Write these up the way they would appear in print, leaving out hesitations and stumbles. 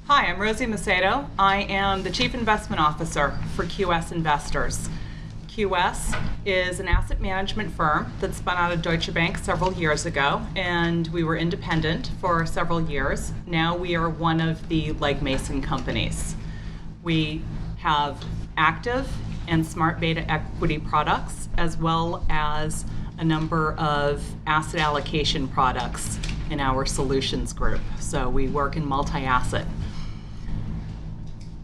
Hi, I'm Rosemary Macedo. I am the Chief Investment Officer for QS Investors. QS is an asset management firm that spun out of Deutsche Bank several years ago, and we were independent for several years. Now we are one of the Legg Mason companies. We have active and smart beta equity products, as well as a number of asset allocation products in our solutions group. So we work in multi-asset.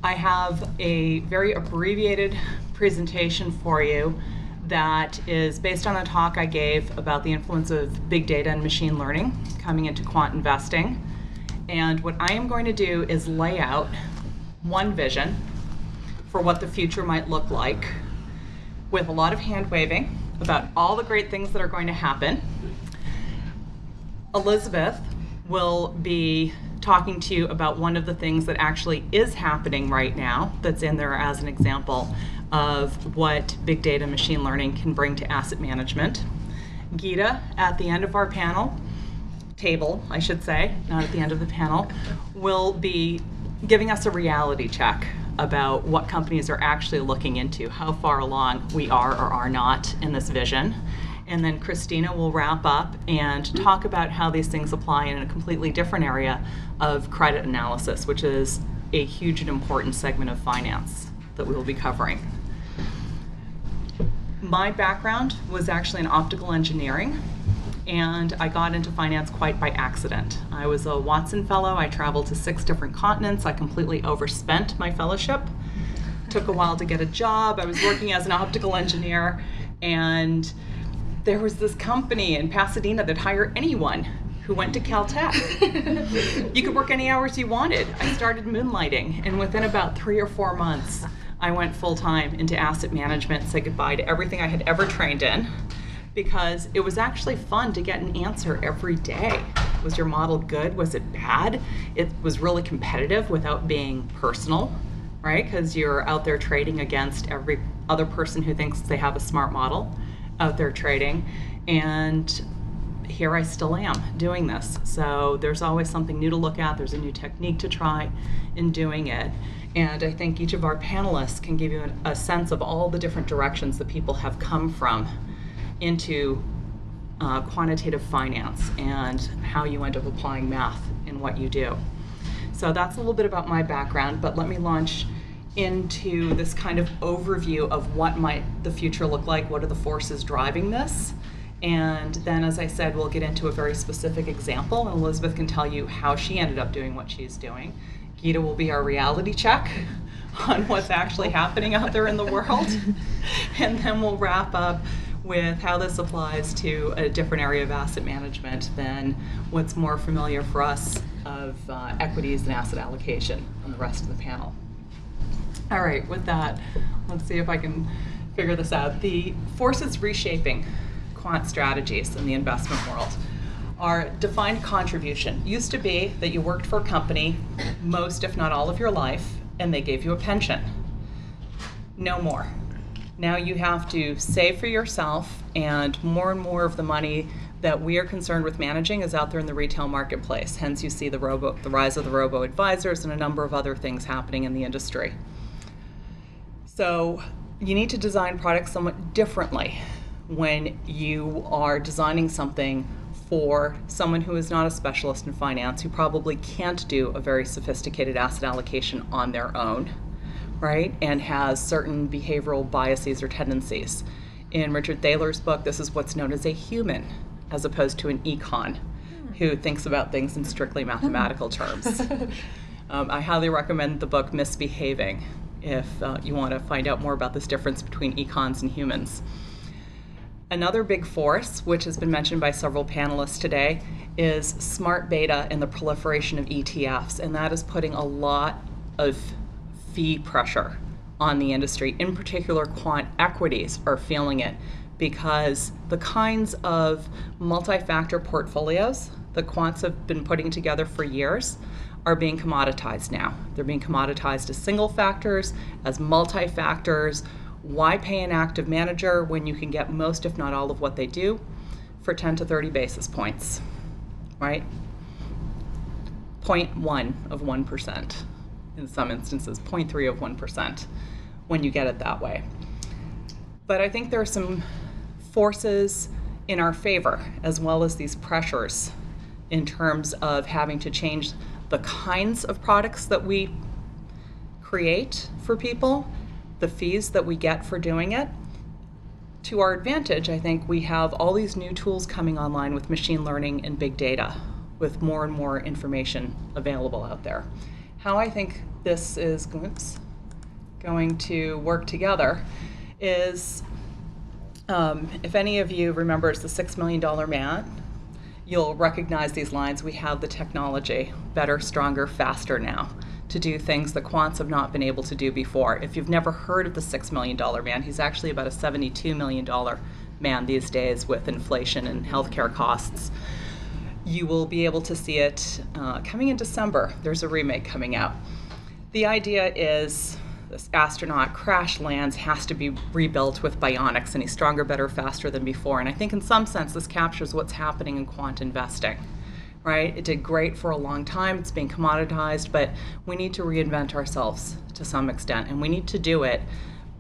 I have a very abbreviated presentation for you that is based on a talk I gave about the influence of big data and machine learning coming into quant investing. And what I am going to do is lay out one vision for what the future might look like, with a lot of hand waving about all the great things that are going to happen. Elizabeth will be talking to you about one of the things that actually is happening right now that's in there as an example of what big data machine learning can bring to asset management. Gita, at the end of our table, I should say, not at the end of the panel, will be giving us a reality check about what companies are actually looking into, how far along we are or are not in this vision. And then Cristina will wrap up and talk about how these things apply in a completely different area of credit analysis, which is a huge and important segment of finance that we will be covering. My background was actually in optical engineering, and I got into finance quite by accident. I was a Watson Fellow. I traveled to 6 different continents. I completely overspent my fellowship. Took a while to get a job. I was working as an optical engineer, and there was this company in Pasadena that hired anyone who went to Caltech. You could work any hours you wanted. I started moonlighting, and within about 3 or 4 months, I went full-time into asset management, said goodbye to everything I had ever trained in, because it was actually fun to get an answer every day. Was your model good? Was it bad? It was really competitive without being personal, right? Because you're out there trading against every other person who thinks they have a smart model out there trading, and here I still am doing this. So there's always something new to look at. There's a new technique to try in doing it. And I think each of our panelists can give you a sense of all the different directions that people have come from into quantitative finance and how you end up applying math in what you do. So that's a little bit about my background, but let me launch into this kind of overview of what might the future look like, what are the forces driving this, and then, as I said, we'll get into a very specific example, and Elizabeth can tell you how she ended up doing what she's doing. Gita will be our reality check on what's actually happening out there in the world, and then we'll wrap up with how this applies to a different area of asset management than what's more familiar for us of equities and asset allocation and the rest of the panel. All right, with that, let's see if I can figure this out. The forces reshaping quant strategies in the investment world are defined contribution. Used to be that you worked for a company most, if not all, of your life, and they gave you a pension. No more. Now you have to save for yourself, and more of the money that we are concerned with managing is out there in the retail marketplace. Hence you see the rise of the robo-advisors and a number of other things happening in the industry. So you need to design products somewhat differently when you are designing something for someone who is not a specialist in finance, who probably can't do a very sophisticated asset allocation on their own, right? And has certain behavioral biases or tendencies. In Richard Thaler's book, this is what's known as a human, as opposed to an econ, who thinks about things in strictly mathematical terms. I highly recommend the book Misbehaving if you want to find out more about this difference between econs and humans. Another big force, which has been mentioned by several panelists today, is smart beta and the proliferation of ETFs, and that is putting a lot of fee pressure on the industry. In particular, quant equities are feeling it because the kinds of multi-factor portfolios the quants have been putting together for years are being commoditized now. They're being commoditized as single factors, as multi-factors. Why pay an active manager when you can get most, if not all, of what they do for 10 to 30 basis points, right? 0.1 of 1%. in some instances, 0.3 of 1% when you get it that way. But I think there are some forces in our favor, as well as these pressures in terms of having to change the kinds of products that we create for people, the fees that we get for doing it. To our advantage, I think we have all these new tools coming online with machine learning and big data, with more and more information available out there. How I think this is going to work together is, if any of you remembers the $6 million man, you'll recognize these lines. We have the technology, better, stronger, faster now, to do things that quants have not been able to do before. If you've never heard of the $6 million man, he's actually about a $72 million man these days with inflation and healthcare costs. You will be able to see it coming in December. There's a remake coming out. The idea is this astronaut crash lands, has to be rebuilt with bionics, and he's stronger, better, faster than before. And I think in some sense this captures what's happening in quant investing, right? It did great for a long time. It's being commoditized, but we need to reinvent ourselves to some extent, and we need to do it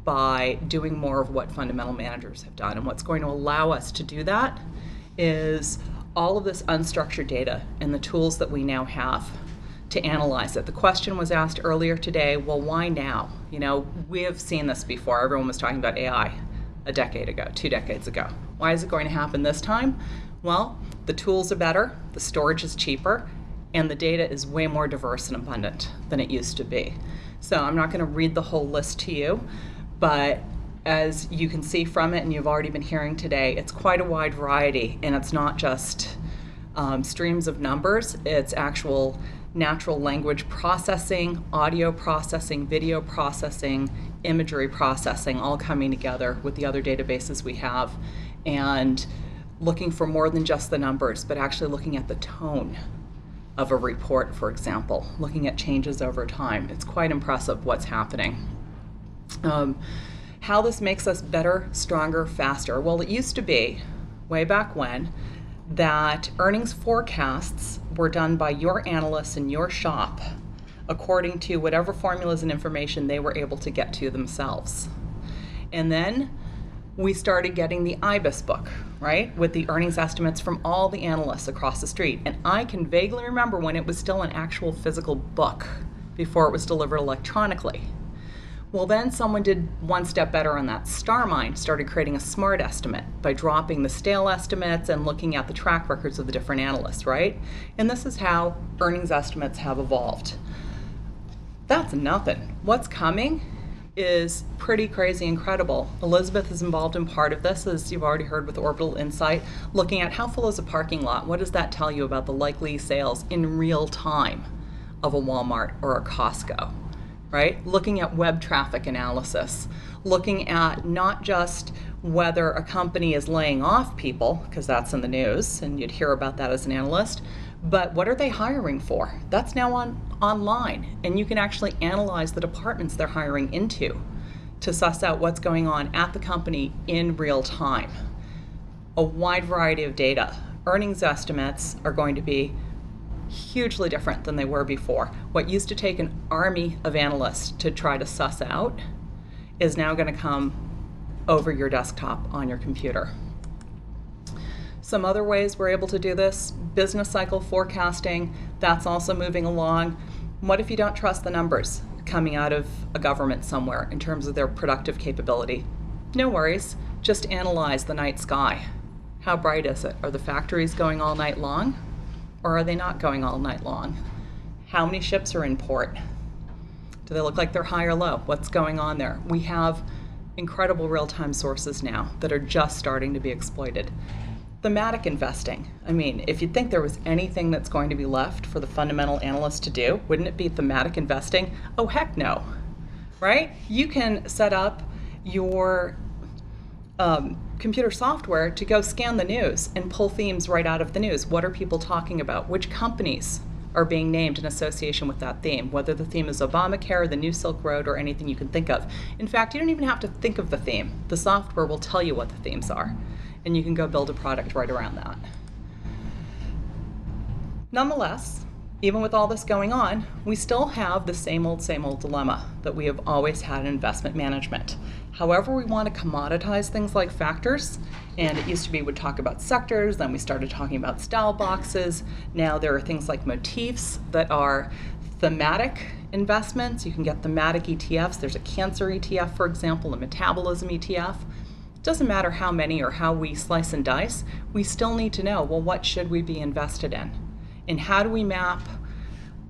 by doing more of what fundamental managers have done. And what's going to allow us to do that is all of this unstructured data and the tools that we now have to analyze it. The question was asked earlier today, well, why now? You know, we have seen this before. Everyone was talking about AI a decade ago, 2 decades ago. Why is it going to happen this time? Well, the tools are better, the storage is cheaper, and the data is way more diverse and abundant than it used to be. So I'm not going to read the whole list to you, but as you can see from it, and you've already been hearing today, it's quite a wide variety, and it's not just streams of numbers, it's actual natural language processing, audio processing, video processing, imagery processing, all coming together with the other databases we have, and looking for more than just the numbers, but actually looking at the tone of a report, for example, looking at changes over time. It's quite impressive what's happening. How this makes us better, stronger, faster. Well, it used to be, way back when, that earnings forecasts were done by your analysts in your shop according to whatever formulas and information they were able to get to themselves. And then we started getting the IBIS book, right, with the earnings estimates from all the analysts across the street. And I can vaguely remember when it was still an actual physical book before it was delivered electronically. Well, then someone did one step better on that. StarMind started creating a smart estimate by dropping the stale estimates and looking at the track records of the different analysts, right? And this is how earnings estimates have evolved. That's nothing. What's coming is pretty crazy incredible. Elizabeth is involved in part of this, as you've already heard with Orbital Insight, looking at how full is a parking lot. What does that tell you about the likely sales in real time of a Walmart or a Costco? Right? Looking at web traffic analysis, looking at not just whether a company is laying off people, because that's in the news, and you'd hear about that as an analyst, but what are they hiring for? That's now online, and you can actually analyze the departments they're hiring into to suss out what's going on at the company in real time. A wide variety of data. Earnings estimates are going to be hugely different than they were before. What used to take an army of analysts to try to suss out is now going to come over your desktop on your computer. Some other ways we're able to do this, business cycle forecasting, that's also moving along. What if you don't trust the numbers coming out of a government somewhere in terms of their productive capability? No worries, just analyze the night sky. How bright is it? Are the factories going all night long? Or are they not going all night long? How many ships are in port? Do they look like they're high or low? What's going on there? We have incredible real-time sources now that are just starting to be exploited. Thematic investing. I mean, if you'd think there was anything that's going to be left for the fundamental analysts to do, wouldn't it be thematic investing? Oh, heck no, right? You can set up your computer software to go scan the news and pull themes right out of the news. What are people talking about? Which companies are being named in association with that theme, whether the theme is Obamacare, the New Silk Road, or anything you can think of. In fact, you don't even have to think of the theme. The software will tell you what the themes are, and you can go build a product right around that. Nonetheless, even with all this going on, we still have the same old dilemma that we have always had in investment management. However, we want to commoditize things like factors, and it used to be we'd talk about sectors, then we started talking about style boxes. Now there are things like motifs that are thematic investments. You can get thematic ETFs. There's a cancer ETF, for example, a metabolism ETF. It doesn't matter how many or how we slice and dice, we still need to know, well, what should we be invested in? And how do we map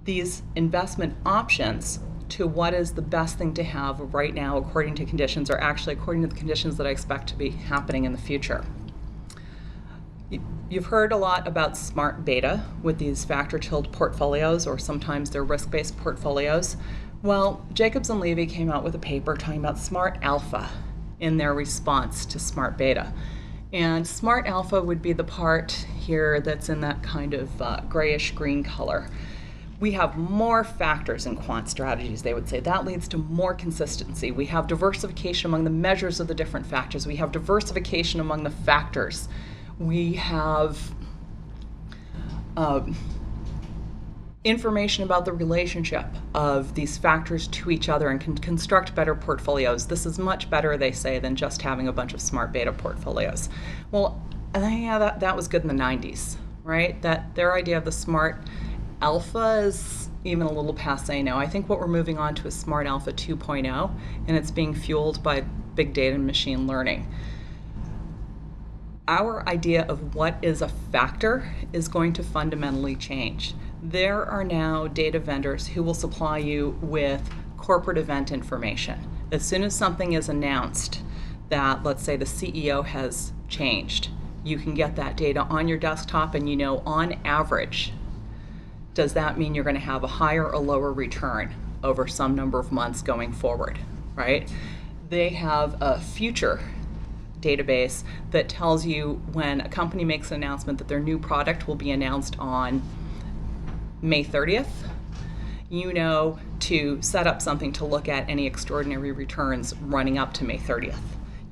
these investment options to what is the best thing to have right now according to conditions, or actually according to the conditions that I expect to be happening in the future? You've heard a lot about smart beta with these factor-tilted portfolios, or sometimes they're risk-based portfolios. Well, Jacobs and Levy came out with a paper talking about smart alpha in their response to smart beta. And smart alpha would be the part here that's in that kind of grayish green color. We have more factors in quant strategies, they would say. That leads to more consistency. We have diversification among the measures of the different factors. We have diversification among the factors. We have information about the relationship of these factors to each other and can construct better portfolios. This is much better, they say, than just having a bunch of smart beta portfolios. Well, yeah, that was good in the 90s, right? That their idea of the smart alpha is even a little passé now. I think what we're moving on to is smart alpha 2.0, and it's being fueled by big data and machine learning. Our idea of what is a factor is going to fundamentally change. There are now data vendors who will supply you with corporate event information. As soon as something is announced that, let's say, the CEO has changed, you can get that data on your desktop, and you know, on average, does that mean you're going to have a higher or lower return over some number of months going forward, right? They have a future database that tells you when a company makes an announcement that their new product will be announced on May 30th, you know to set up something to look at any extraordinary returns running up to May 30th.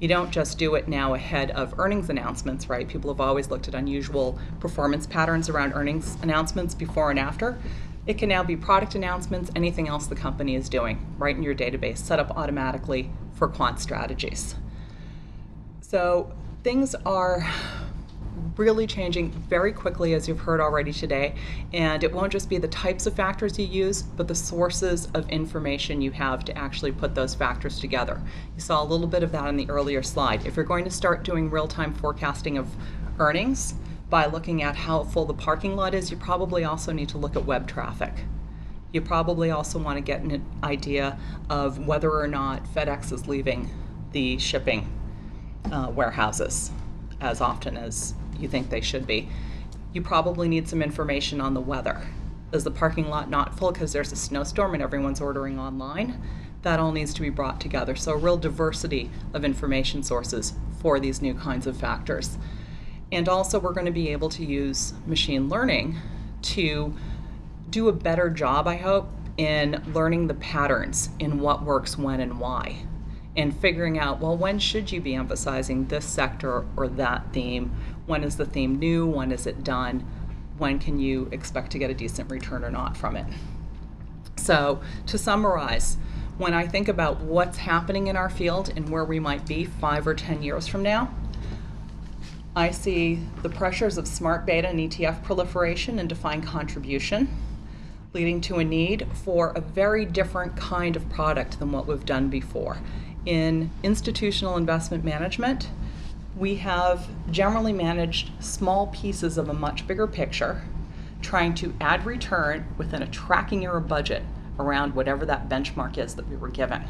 You don't just do it now ahead of earnings announcements, right? People have always looked at unusual performance patterns around earnings announcements before and after. It can now be product announcements, anything else the company is doing, right in your database, set up automatically for quant strategies. So things are really changing very quickly, as you've heard already today, and it won't just be the types of factors you use, but the sources of information you have to actually put those factors together. You saw a little bit of that in the earlier slide. If you're going to start doing real-time forecasting of earnings by looking at how full the parking lot is, you probably also need to look at web traffic. You probably also want to get an idea of whether or not FedEx is leaving the shipping warehouses as often as you think they should be. You probably need some information on the weather. Is the parking lot not full because there's a snowstorm and everyone's ordering online? That all needs to be brought together. So a real diversity of information sources for these new kinds of factors. And also we're going to be able to use machine learning to do a better job, I hope, in learning the patterns in what works when and why. And figuring out, well, when should you be emphasizing this sector or that theme? When is the theme new? When is it done? When can you expect to get a decent return or not from it? So to summarize, when I think about what's happening in our field and where we might be 5 or 10 years from now, I see the pressures of smart beta and ETF proliferation and defined contribution, leading to a need for a very different kind of product than what we've done before. In institutional investment management, we have generally managed small pieces of a much bigger picture, trying to add return within a tracking error budget around whatever that benchmark is that we were given.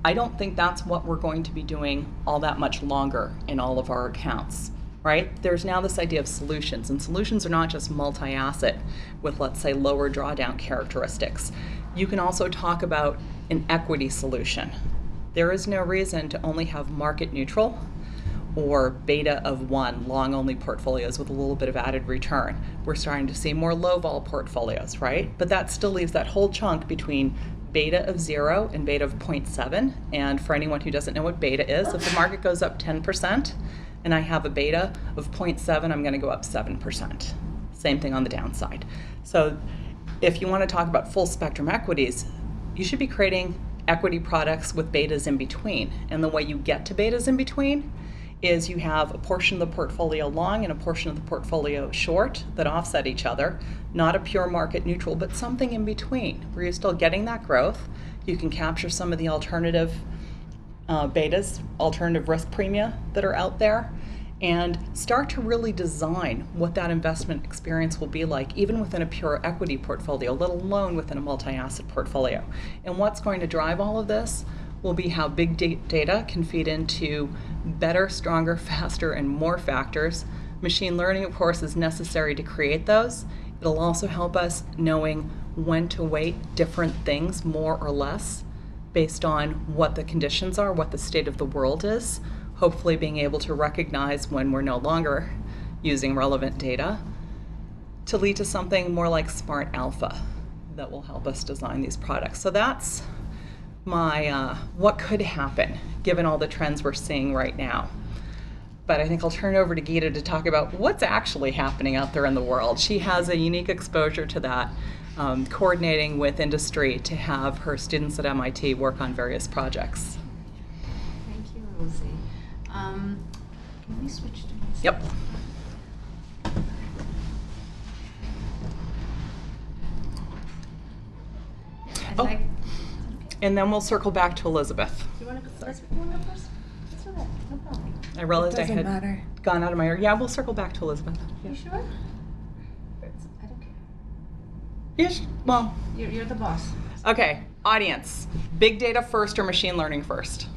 I don't think that's what we're going to be doing all that much longer in all of our accounts, right? There's now this idea of solutions, and solutions are not just multi-asset with, let's say, lower drawdown characteristics. You can also talk about an equity solution. There is no reason to only have market neutral or beta of 1 long only portfolios with a little bit of added return. We're starting to see more low vol portfolios, right? But that still leaves that whole chunk between beta of 0 and beta of 0.7. And for anyone who doesn't know what beta is, if the market goes up 10% and I have a beta of 0.7, I'm going to go up 7%. Same thing on the downside. So if you want to talk about full spectrum equities, you should be creating equity products with betas in between. And the way you get to betas in between is you have a portion of the portfolio long and a portion of the portfolio short that offset each other, not a pure market neutral, but something in between where you're still getting that growth. You can capture some of the alternative betas, alternative risk premia that are out there, and start to really design what that investment experience will be like, even within a pure equity portfolio, let alone within a multi-asset portfolio. And what's going to drive all of this will be how big data can feed into better, stronger, faster, and more factors. Machine learning, of course, is necessary to create those. It'll also help us knowing when to weight different things more or less based on what the conditions are, what the state of the world is, hopefully being able to recognize when we're no longer using relevant data to lead to something more like smart alpha that will help us design these products. So that's my what could happen given all the trends we're seeing right now. But I think I'll turn it over to Gita to talk about what's actually happening out there in the world. She has a unique exposure to that, coordinating with industry to have her students at MIT work on various projects. Thank you, Rosie. Can we switch to my Yep. Okay. And then we'll circle back to Elizabeth. You want to go first? You want to go first? That's all right. No problem. I realized I Doesn't had matter. gone out of my ear. Yeah, we'll circle back to Elizabeth. You sure? I don't care. Yes. Well, You're the boss. okay. Audience, big data first or machine learning first?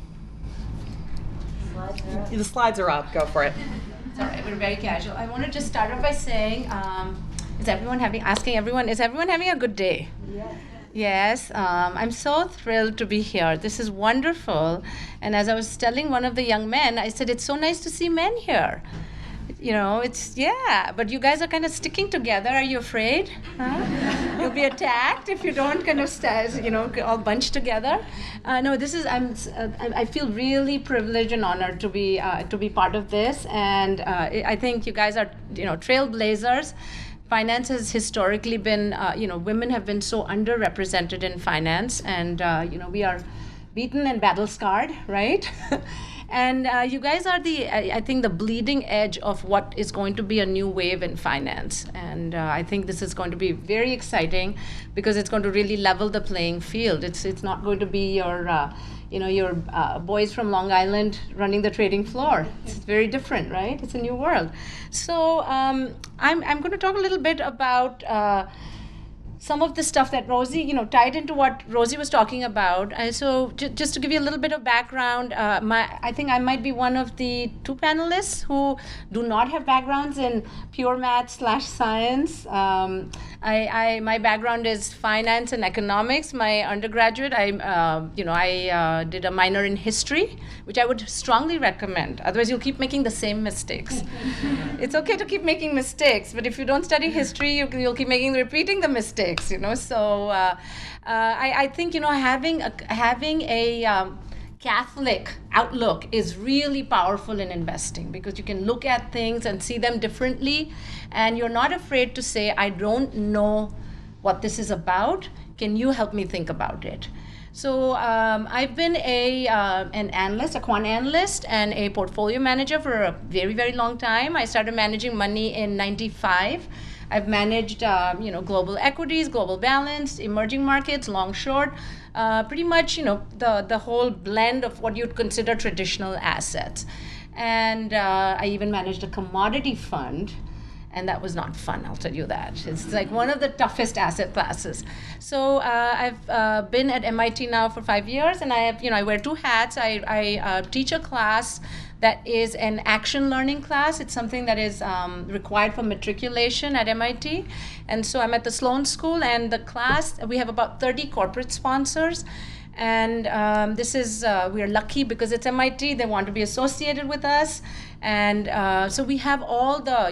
The slides are up. Go for it. It's all right. We're very casual. I want to just start off by saying, is everyone having a good day? Yes. Yes, I'm so thrilled to be here. This is wonderful. And as I was telling one of the young men, I said, it's so nice to see men here. You know, but you guys are kind of sticking together. Are you afraid? Huh? You'll be attacked if you don't kind of, all bunched together. No, I feel really privileged and honored to be part of this. And I think you guys are, trailblazers. Finance has historically been, women have been so underrepresented in finance, and, we are beaten and battle scarred, right? And you guys are I think, the bleeding edge of what is going to be a new wave in finance. And I think this is going to be very exciting because it's going to really level the playing field. It's not going to be your boys from Long Island running the trading floor. It's very different, right? It's a new world. So I'm going to talk a little bit about some of the stuff that Rosie, tied into what Rosie was talking about. So just to give you a little bit of background, I think I might be one of the two panelists who do not have backgrounds in pure math/science. My background is finance and economics. My undergraduate, I did a minor in history, which I would strongly recommend. Otherwise, you'll keep making the same mistakes. It's okay to keep making mistakes, but if you don't study history, you'll keep repeating the mistakes. So I think having a Catholic outlook is really powerful in investing because you can look at things and see them differently, and you're not afraid to say, I don't know what this is about. Can you help me think about it? So I've been an analyst, a quant analyst, and a portfolio manager for a very, very long time. I started managing money in '95. I've managed, global equities, global balance, emerging markets, long, short, pretty much, the whole blend of what you'd consider traditional assets. And I even managed a commodity fund, and that was not fun, I'll tell you that. It's like one of the toughest asset classes. So I've been at MIT now for 5 years, and I wear two hats. I teach a class that is an action learning class. It's something that is required for matriculation at MIT. And so I'm at the Sloan School, and the class, we have about 30 corporate sponsors. And we are lucky because it's MIT, they want to be associated with us. And so we have all the,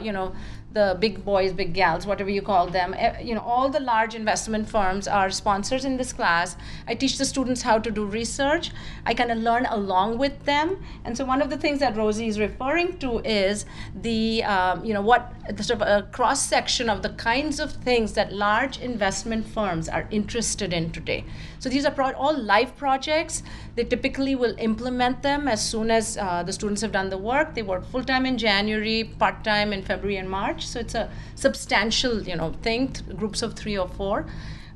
the big boys, big gals, whatever you call them, all the large investment firms are sponsors in this class. I teach the students how to do research. I kind of learn along with them. And so one of the things that Rosie is referring to is the sort of a cross section of the kinds of things that large investment firms are interested in today. So these are all live projects. They typically will implement them as soon as the students have done the work. They work full-time in January, part-time in February and March. So it's a substantial, thing, groups of 3 or 4.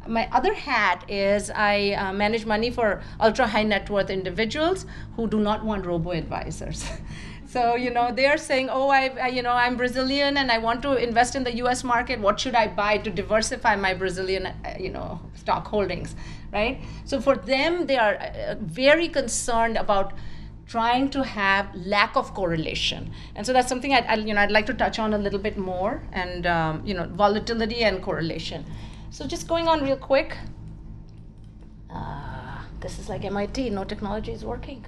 My other hat is I manage money for ultra-high net worth individuals who do not want robo-advisors. So, they are saying, oh, I'm Brazilian and I want to invest in the US market. What should I buy to diversify my Brazilian, stock holdings, right? So for them, they are very concerned about trying to have lack of correlation. And so that's something I'd like to touch on a little bit more, and, volatility and correlation. So just going on real quick. This is like MIT, no technology is working.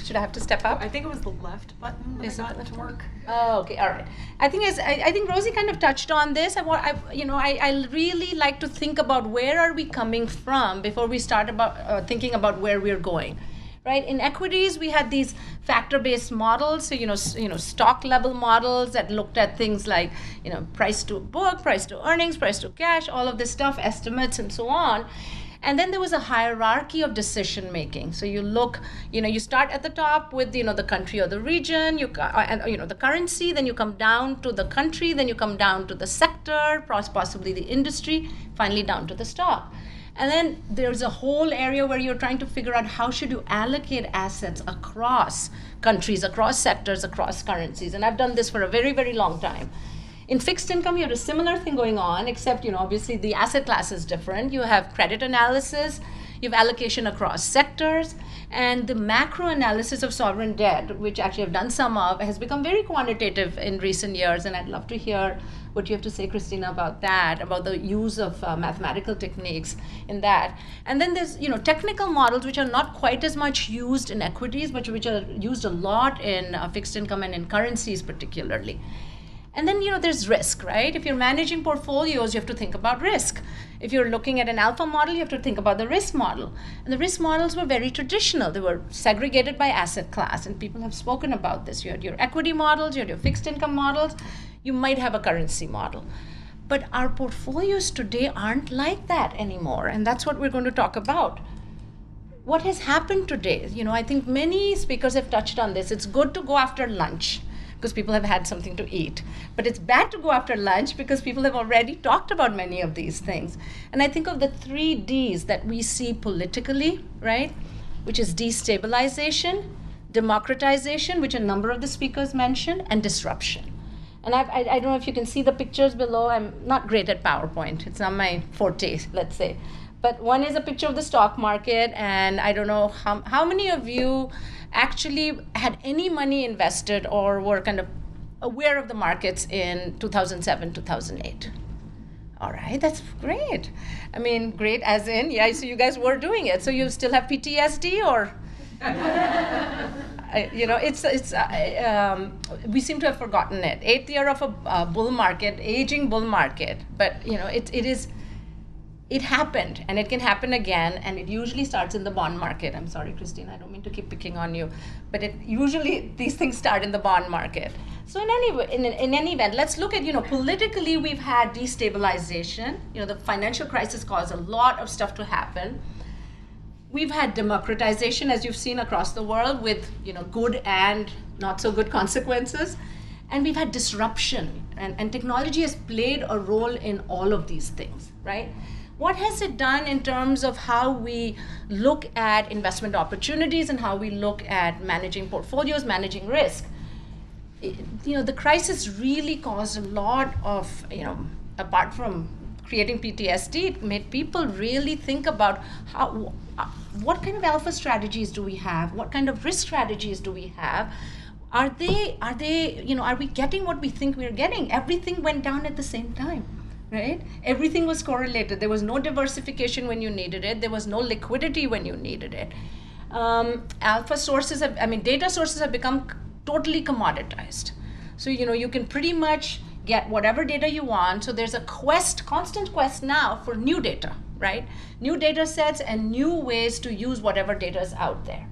Should I have to step up? I think it was the left button that I got to work. Oh, okay, all right. I think Rosie kind of touched on this. I really like to think about where are we coming from before we start thinking about where we're going, right? In equities, we had these factor-based models, so stock level models that looked at things like price to book, price to earnings, price to cash, all of this stuff, estimates, and so on. And then there was a hierarchy of decision making. So you look, you start at the top with the country or the region, the currency, then you come down to the country, then you come down to the sector, possibly the industry, finally down to the stock. And then there's a whole area where you're trying to figure out how should you allocate assets across countries, across sectors, across currencies. And I've done this for a very, very long time. In fixed income, you have a similar thing going on, except, obviously the asset class is different. You have credit analysis, you have allocation across sectors, and the macro analysis of sovereign debt, which actually I've done some of, has become very quantitative in recent years, and I'd love to hear what you have to say, Cristina, about that, about the use of mathematical techniques in that. And then there's, technical models, which are not quite as much used in equities, but which are used a lot in fixed income and in currencies particularly. And then, there's risk, right? If you're managing portfolios, you have to think about risk. If you're looking at an alpha model, you have to think about the risk model. And the risk models were very traditional. They were segregated by asset class, and people have spoken about this. You had your equity models, you had your fixed income models, you might have a currency model. But our portfolios today aren't like that anymore, and that's what we're going to talk about. What has happened today? I think many speakers have touched on this. It's good to go after lunch, because people have had something to eat. But it's bad to go after lunch because people have already talked about many of these things. And I think of the 3 Ds that we see politically, right? Which is destabilization, democratization, which a number of the speakers mentioned, and disruption. And I don't know if you can see the pictures below. I'm not great at PowerPoint. It's not my forte, let's say. But one is a picture of the stock market, and I don't know how many of you actually had any money invested or were kind of aware of the markets in 2007, 2008. All right, that's great. I mean, great as in, yeah, so you guys were doing it. So you still have PTSD or? We seem to have forgotten it. 8th year of a bull market, aging bull market. But, it happened, and it can happen again, and it usually starts in the bond market. I'm sorry, Cristina, I don't mean to keep picking on you, but usually these things start in the bond market. So in any event, let's look at, politically we've had destabilization. The financial crisis caused a lot of stuff to happen. We've had democratization, as you've seen across the world, with, good and not so good consequences. And we've had disruption, and technology has played a role in all of these things, right? What has it done in terms of how we look at investment opportunities and how we look at managing portfolios, managing risk? The crisis really caused a lot of, apart from creating PTSD, it made people really think about what kind of alpha strategies do we have? What kind of risk strategies do we have? Are we getting what we think we're getting? Everything went down at the same time. Right? Everything was correlated. There was no diversification when you needed it. There was no liquidity when you needed it. Data sources have become totally commoditized. So, you can pretty much get whatever data you want. So there's a constant quest now for new data, right? New data sets and new ways to use whatever data is out there.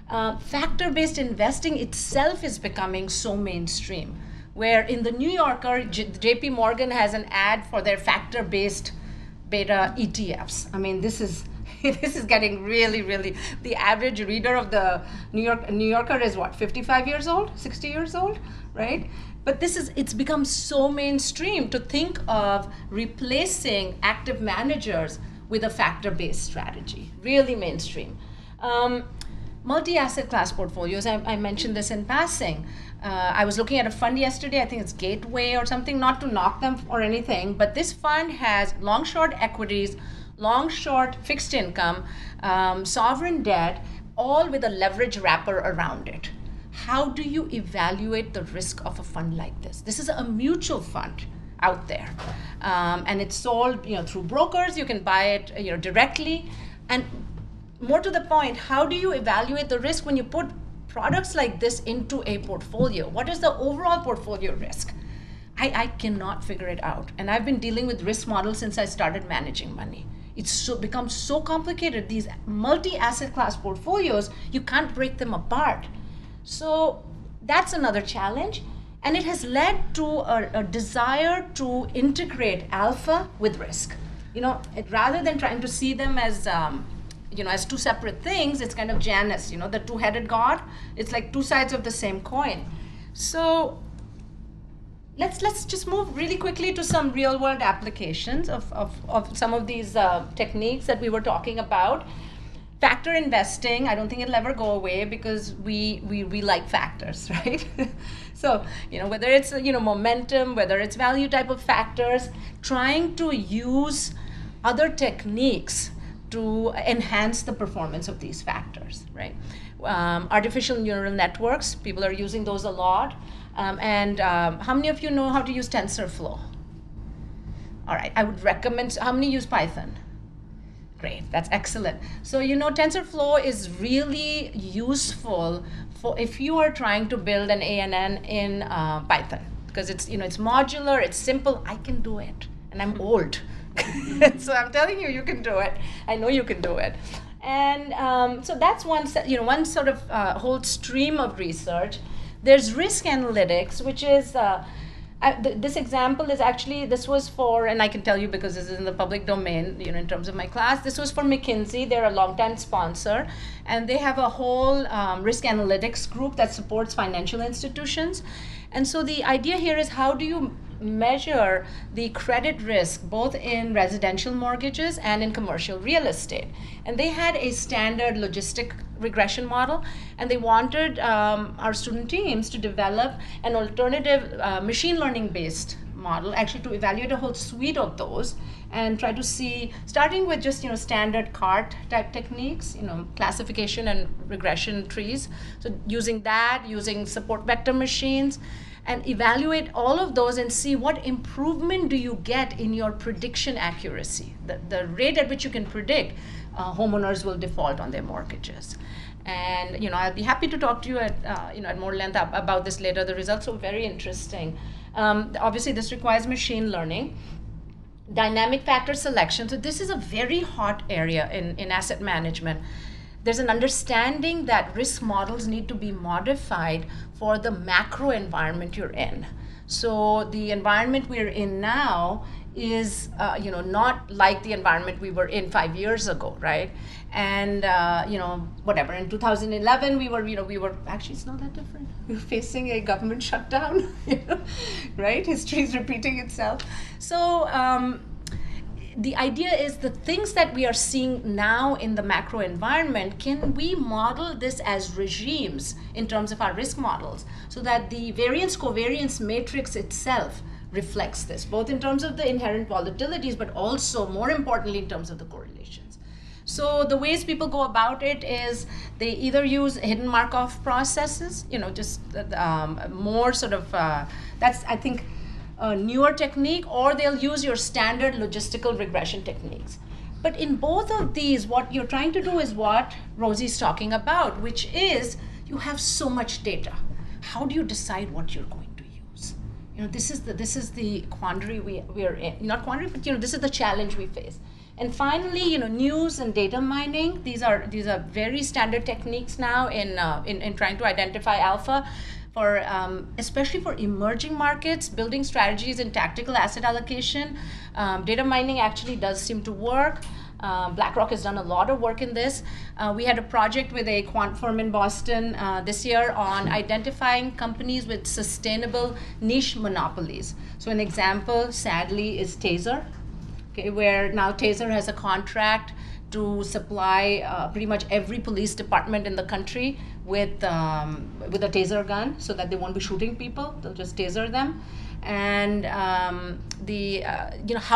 Factor-based investing itself is becoming so mainstream, where in the New Yorker, JP Morgan has an ad for their factor-based beta ETFs. I mean, this is getting really, the average reader of the New Yorker is what, 55 years old, 60 years old, right? But it's become so mainstream to think of replacing active managers with a factor-based strategy, really mainstream. Multi-asset class portfolios, I mentioned this in passing. I was looking at a fund yesterday, I think it's Gateway or something, not to knock them or anything, but this fund has long-short equities, long-short fixed income, sovereign debt, all with a leverage wrapper around it. How do you evaluate the risk of a fund like this? This is a mutual fund out there, and it's sold through brokers. You can buy it directly, and more to the point, how do you evaluate the risk when you put products like this into a portfolio? What is the overall portfolio risk? I cannot figure it out, and I've been dealing with risk models since I started managing money. It's become so complicated. These multi-asset class portfolios, you can't break them apart. So that's another challenge, and it has led to a desire to integrate alpha with risk. Rather than trying to see them as as two separate things, it's kind of Janus, the two-headed god. It's like two sides of the same coin. So let's just move really quickly to some real-world applications of some of these techniques that we were talking about. Factor investing, I don't think it'll ever go away because we like factors, right? So, whether it's, momentum, whether it's value type of factors, trying to use other techniques to enhance the performance of these factors, right? Artificial neural networks, people are using those a lot. And how many of you know how to use TensorFlow? All right, I would recommend, how many use Python? Great, that's excellent. So TensorFlow is really useful for if you are trying to build an ANN in Python, because it's it's modular, it's simple. I can do it, and I'm old, so I'm telling you, you can do it. I know you can do it, and so that's one sort of whole stream of research. There's risk analytics, which is. This example is actually, this was for, and I can tell you because this is in the public domain, in terms of my class, this was for McKinsey. They're a longtime sponsor, and they have a whole risk analytics group that supports financial institutions. And so the idea here is, how do you measure the credit risk both in residential mortgages and in commercial real estate? And they had a standard logistic regression model, and they wanted our student teams to develop an alternative machine learning based model, actually to evaluate a whole suite of those and try to see, starting with just standard CART type techniques, classification and regression trees. So using support vector machines, and evaluate all of those and see what improvement do you get in your prediction accuracy, the rate at which you can predict homeowners will default on their mortgages. And I'll be happy to talk to you at more length about this later. The results are very interesting. Obviously, this requires machine learning. Dynamic factor selection. So this is a very hot area in asset management. There's an understanding that risk models need to be modified for the macro environment you're in. So the environment we're in now is not like the environment we were in 5 years ago, right? And whatever, in 2011 we were actually, it's not that different. We were facing a government shutdown, right? History is repeating itself. So the idea is, the things that we are seeing now in the macro environment, can we model this as regimes in terms of our risk models, so that the variance covariance matrix itself reflects this, both in terms of the inherent volatilities, but also, more importantly, in terms of the correlations. So the ways people go about it is they either use hidden Markov processes, just more sort of, that's, I think, a newer technique, or they'll use your standard logistical regression techniques. But in both of these, what you're trying to do is what Rosie's talking about, which is, you have so much data. How do you decide what you're going to This is the quandary we are in. Not quandary, but this is the challenge we face. And finally, news and data mining. These are very standard techniques now in trying to identify alpha for especially for emerging markets, building strategies in tactical asset allocation. Data mining actually does seem to work. BlackRock has done a lot of work in this. We had a project with a quant firm in Boston this year on identifying companies with sustainable niche monopolies. So an example, sadly, is Taser, okay, where now Taser has a contract to supply pretty much every police department in the country with a Taser gun so that they won't be shooting people. They'll just Taser them. And how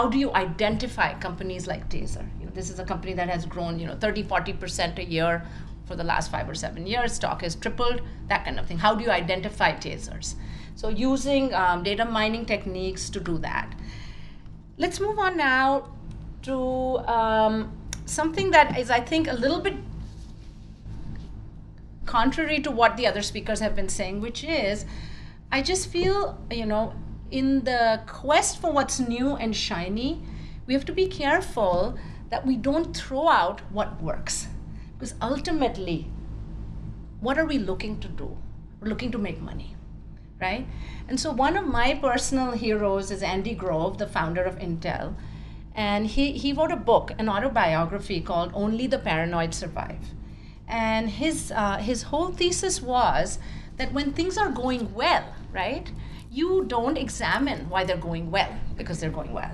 do you identify companies like Taser? This is a company that has grown 30-40% a year for the last 5 or 7 years. Stock has tripled, that kind of thing. How do you identify Tasers? So using data mining techniques to do that. Let's move on now to something that is, I think, a little bit contrary to what the other speakers have been saying, which is, I just feel, in the quest for what's new and shiny, we have to be careful that we don't throw out what works. Because ultimately, what are we looking to do? We're looking to make money, right? And so one of my personal heroes is Andy Grove, the founder of Intel. And he wrote a book, an autobiography called Only the Paranoid Survive. And his whole thesis was that when things are going well, right, you don't examine why they're going well, because they're going well.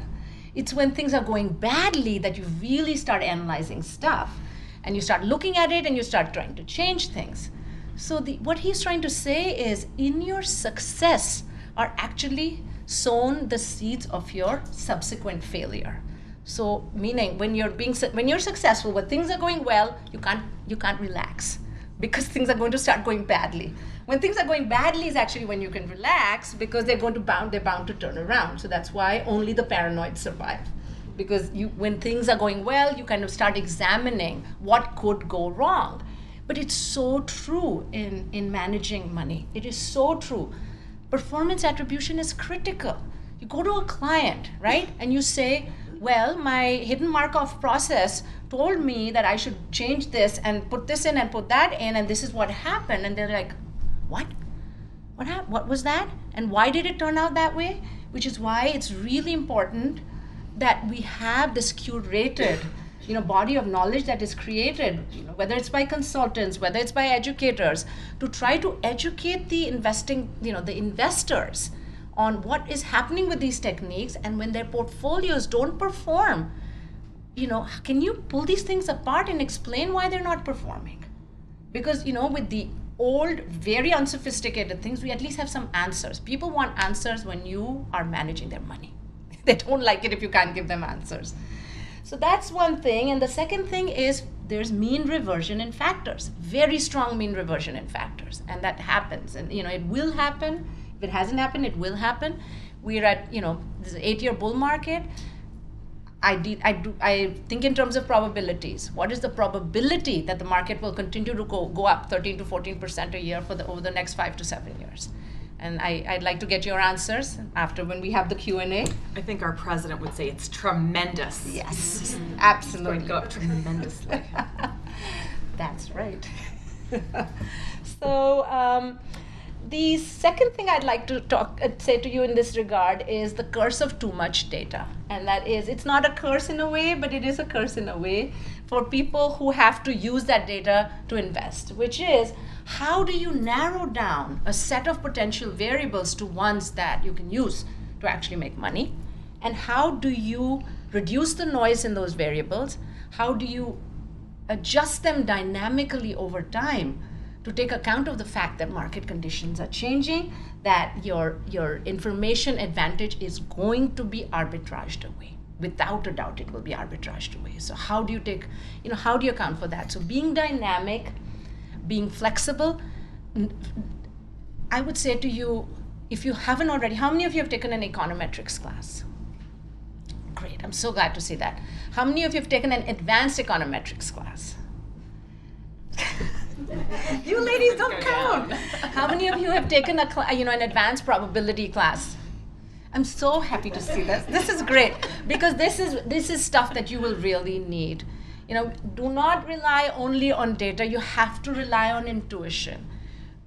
It's when things are going badly that you really start analyzing stuff, and you start looking at it and you start trying to change things. So what he's trying to say is, in your success are actually sown the seeds of your subsequent failure. So meaning when you're successful, when things are going well, you can't relax, because things are going to start going badly. When things are going badly is actually when you can relax, because they're bound to turn around. So that's why only the paranoid survive. Because when things are going well, you kind of start examining what could go wrong. But it's so true in managing money. It is so true. Performance attribution is critical. You go to a client, right? And you say, well, my hidden Markov process told me that I should change this and put this in and put that in, and this is what happened. And they're like, what? What was that? And why did it turn out that way? Which is why it's really important that we have this curated, body of knowledge that is created, whether it's by consultants, whether it's by educators, to try to educate the investors on what is happening with these techniques. And when their portfolios don't perform, can you pull these things apart and explain why they're not performing? Because, with the old, very unsophisticated things, we at least have some answers. People want answers when you are managing their money. They don't like it if you can't give them answers. So that's one thing. And the second thing is there's mean reversion in factors, very strong mean reversion in factors. And that happens. And, it will happen. If it hasn't happened, it will happen. We're at, this is an 8-year bull market. I think in terms of probabilities. What is the probability that the market will continue to go up 13 to 14% a year over the next 5 to 7 years? And I'd like to get your answers after when we have the Q&A. I think our president would say it's tremendous. Yes, absolutely. It's going to go up tremendously. That's right. So the second thing I'd like to say to you in this regard is the curse of too much data. And that is, it's not a curse in a way, but it is a curse in a way for people who have to use that data to invest, which is, how do you narrow down a set of potential variables to ones that you can use to actually make money? And how do you reduce the noise in those variables? How do you adjust them dynamically over time to take account of the fact that market conditions are changing, that your information advantage is going to be arbitraged away? Without a doubt, it will be arbitraged away. So how do you how do you account for that? So being dynamic, being flexible. I would say to you, if you haven't already, how many of you have taken an econometrics class? Great, I'm so glad to see that. How many of you have taken an advanced econometrics class? You ladies don't count. How many of you have taken an advanced probability class? I'm so happy to see this. This is great because this is stuff that you will really need. Do not rely only on data. You have to rely on intuition.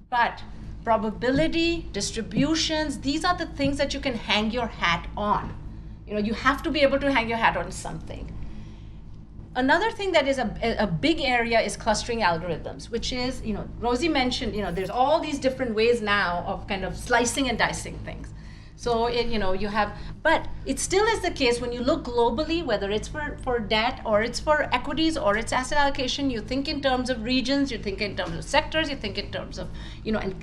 But probability, distributions, these are the things that you can hang your hat on. You have to be able to hang your hat on something. Another thing that is a big area is clustering algorithms, which is, Rosie mentioned, there's all these different ways now of kind of slicing and dicing things. So, you have, but it still is the case when you look globally, whether it's for debt or it's for equities or it's asset allocation, you think in terms of regions, you think in terms of sectors, you think in terms of, and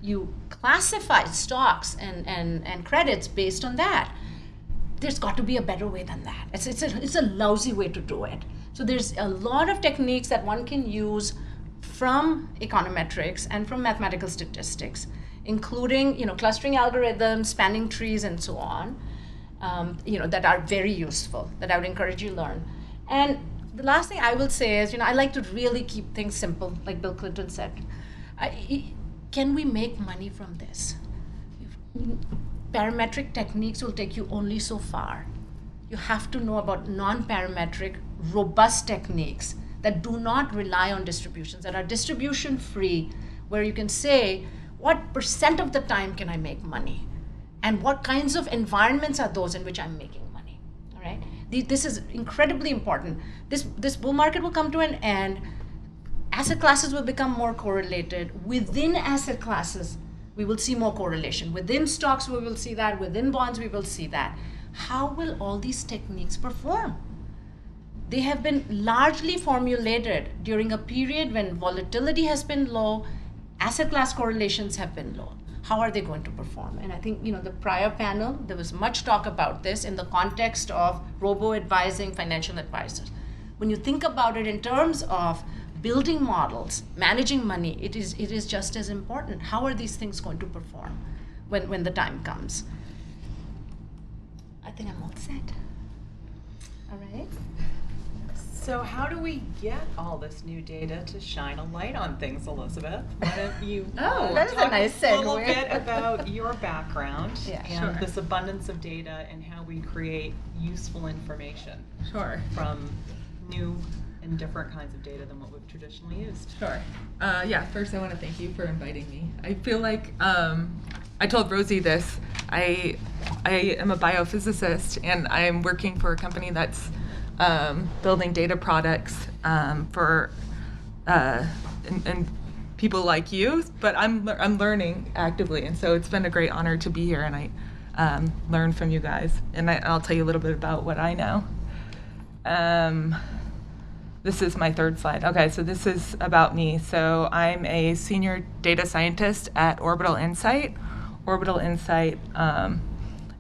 you classify stocks and credits based on that. There's got to be a better way than that. It's a lousy way to do it. So there's a lot of techniques that one can use from econometrics and from mathematical statistics, including clustering algorithms, spanning trees, and so on, that are very useful, that I would encourage you to learn. And the last thing I will say is, I like to really keep things simple, like Bill Clinton said. Can we make money from this? Parametric techniques will take you only so far. You have to know about non-parametric, robust techniques that do not rely on distributions, that are distribution-free, where you can say, what % of the time can I make money? And what kinds of environments are those in which I'm making money, all right? This is incredibly important. This bull market will come to an end. Asset classes will become more correlated. Within asset classes, we will see more correlation. Within stocks, we will see that. Within bonds, we will see that. How will all these techniques perform? They have been largely formulated during a period when volatility has been low, asset class correlations have been low. How are they going to perform? And I think, the prior panel, there was much talk about this in the context of robo-advising financial advisors. When you think about it in terms of building models, managing money, it is just as important. How are these things going to perform when the time comes? I think I'm all set. All right. So how do we get all this new data to shine a light on things, Elizabeth? Why don't you that's talk a nice a little segue. bit about your background and sure. this abundance of data and how we create useful information Sure. from new and different kinds of data than what we've traditionally used. Sure. First I want to thank you for inviting me. I feel like I told Rosie this. I am a biophysicist and I'm working for a company that's building data products for and people like you, but I'm learning actively, and so it's been a great honor to be here, and I learn from you guys, and I'll tell you a little bit about what I know. This is my third slide. Okay, so this is about me. So I'm a senior data scientist at Orbital Insight. Orbital Insight, and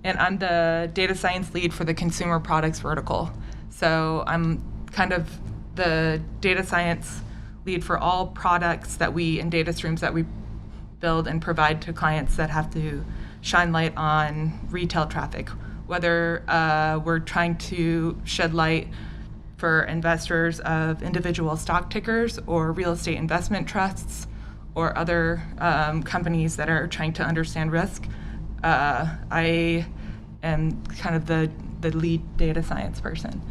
I'm the data science lead for the consumer products vertical. So I'm kind of the data science lead for all products that and data streams that we build and provide to clients that have to shine light on retail traffic, whether we're trying to shed light for investors of individual stock tickers or real estate investment trusts or other companies that are trying to understand risk. I am kind of the lead data science person.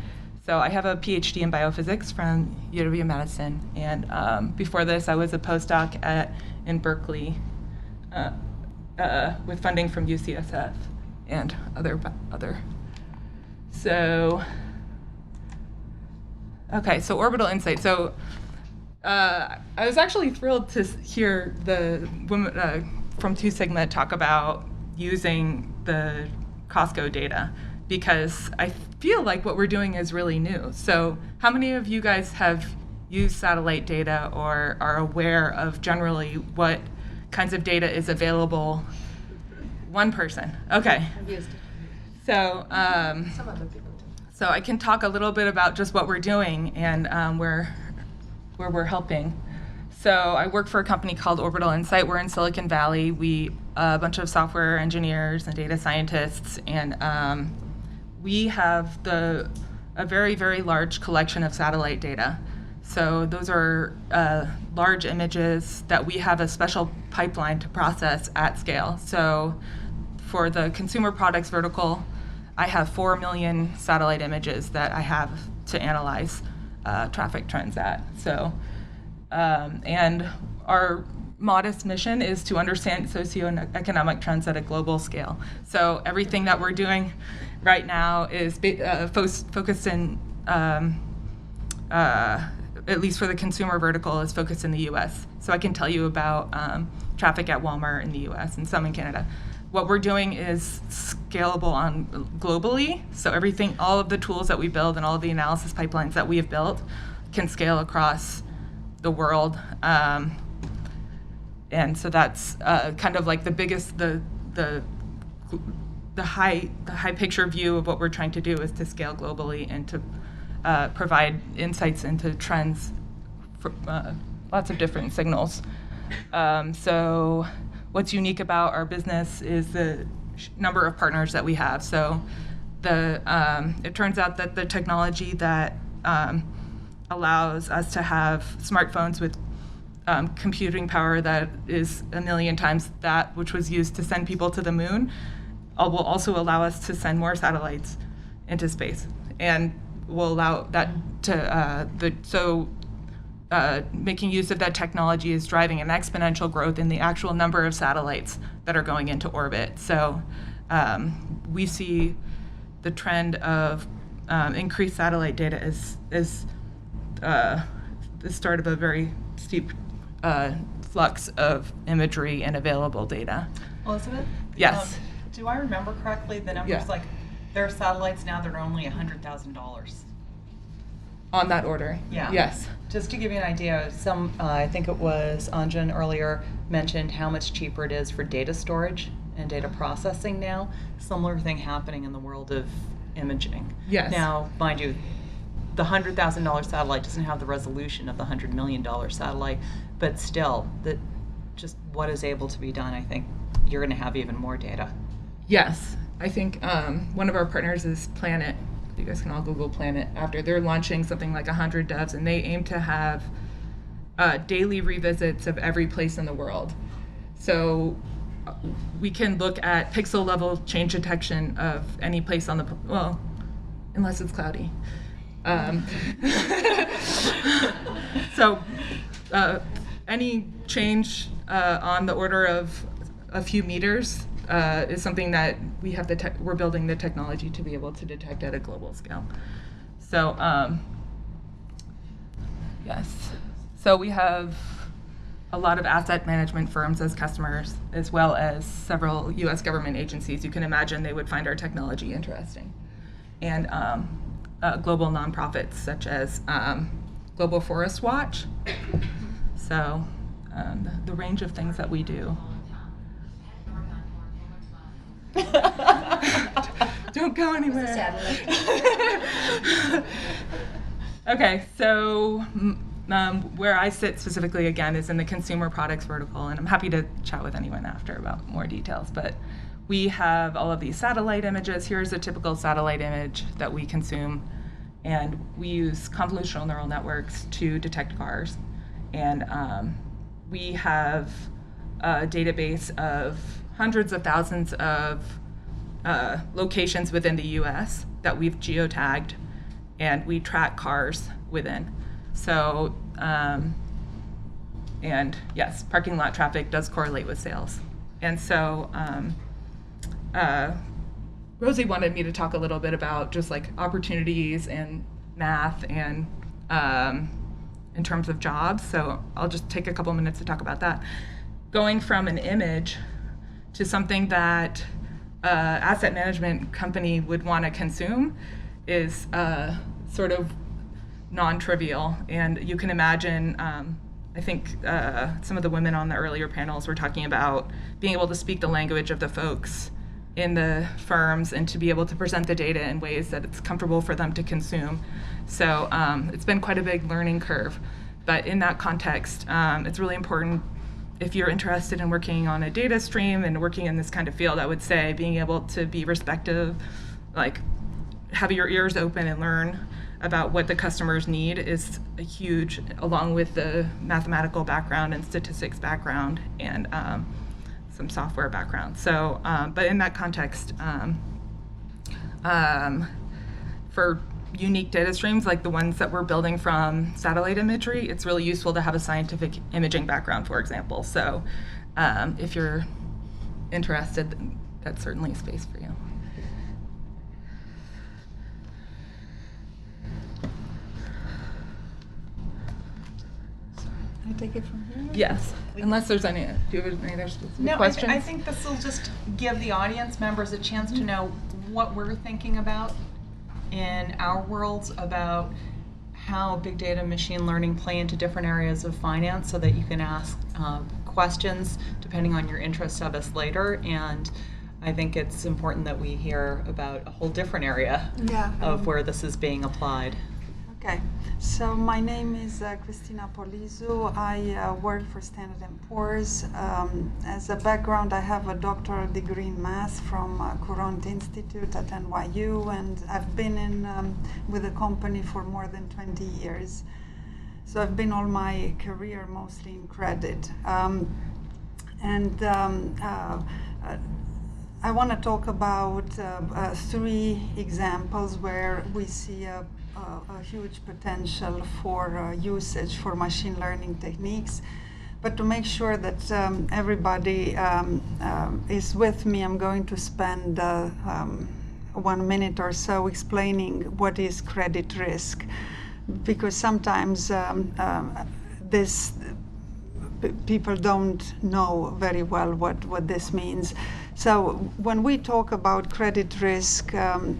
So I have a PhD in biophysics from UW-Madison, and before this I was a postdoc in Berkeley with funding from UCSF and other. So, okay, so Orbital Insight. So I was actually thrilled to hear the women from Two Sigma talk about using the Costco data, because I feel like what we're doing is really new. So how many of you guys have used satellite data or are aware of generally what kinds of data is available? One person. Okay. I've used it. So, Some other people do. so I can talk a little bit about just what we're doing and where we're helping. So I work for a company called Orbital Insight. We're in Silicon Valley. We a bunch of software engineers and data scientists, and we have a very, very large collection of satellite data. So those are large images that we have a special pipeline to process at scale. So for the consumer products vertical, I have 4 million satellite images that I have to analyze traffic trends at. So, and our modest mission is to understand socioeconomic trends at a global scale. So everything that we're doing right now is focused in, at least for the consumer vertical, is focused in the US. So I can tell you about traffic at Walmart in the US and some in Canada. What we're doing is scalable globally. So everything, all of the tools that we build and all of the analysis pipelines that we have built can scale across the world. And so that's kind of like the biggest, the high picture view of what we're trying to do is to scale globally and to provide insights into trends for lots of different signals. So what's unique about our business is the number of partners that we have. So it turns out that the technology that allows us to have smartphones with computing power that is 1 million times that which was used to send people to the moon will also allow us to send more satellites into space, and will allow that to making use of that technology is driving an exponential growth in the actual number of satellites that are going into orbit. So we see the trend of increased satellite data as the start of a very steep flux of imagery and available data. Elizabeth? Yes. Do I remember correctly the numbers? Yeah. Like, there are satellites now that are only $100,000. On that order? Yeah. Yes. Just to give you an idea, I think it was Anjan earlier mentioned how much cheaper it is for data storage and data processing now. Similar thing happening in the world of imaging. Yes. Now, mind you, the $100,000 satellite doesn't have the resolution of the $100 million satellite, but still, just what is able to be done, I think you're going to have even more data. Yes. I think one of our partners is Planet. You guys can all Google Planet after. They're launching something like 100 devs, and they aim to have daily revisits of every place in the world. So we can look at pixel level change detection of any place on well, unless it's cloudy. So any change on the order of a few meters is something that we have we're building the technology to be able to detect at a global scale. So yes, so we have a lot of asset management firms as customers, as well as several U.S. government agencies. You can imagine they would find our technology interesting, and global nonprofits such as Global Forest Watch. So the range of things that we do. Don't go anywhere. Okay, so where I sit specifically, again, is in the consumer products vertical, and I'm happy to chat with anyone after about more details, but we have all of these satellite images. Here's a typical satellite image that we consume, and we use convolutional neural networks to detect cars, and we have a database of hundreds of thousands of locations within the US that we've geotagged, and we track cars within. So, and yes, parking lot traffic does correlate with sales. And so Rosie wanted me to talk a little bit about just like opportunities and math and in terms of jobs. So I'll just take a couple minutes to talk about that. Going from an image to something that asset management company would want to consume is sort of non-trivial. And you can imagine, I think some of the women on the earlier panels were talking about being able to speak the language of the folks in the firms and to be able to present the data in ways that it's comfortable for them to consume. So it's been quite a big learning curve. But in that context, it's really important if you're interested in working on a data stream and working in this kind of field, I would say being able to be respective, like have your ears open and learn about what the customers need is a huge, along with the mathematical background and statistics background. And some software background. So, but in that context, for unique data streams like the ones that we're building from satellite imagery, it's really useful to have a scientific imaging background, for example. So if you're interested, that's certainly a space for you. Can I take it from here? Yes, unless there's any, do you have any other specific questions? I think this will just give the audience members a chance to know what we're thinking about in our worlds about how big data and machine learning play into different areas of finance, so that you can ask questions depending on your interest of us later. And I think it's important that we hear about a whole different area of where this is being applied. Okay, so my name is Cristina Polizu. I work for Standard & Poor's. As a background, I have a doctoral degree in math from Courant Institute at NYU, and I've been with the company for more than 20 years. So I've been all my career mostly in credit. I want to talk about 3 examples where we see a huge potential for usage for machine learning techniques. But to make sure that everybody is with me, I'm going to spend 1 minute or so explaining what is credit risk, because sometimes people don't know very well what this means. So when we talk about credit risk,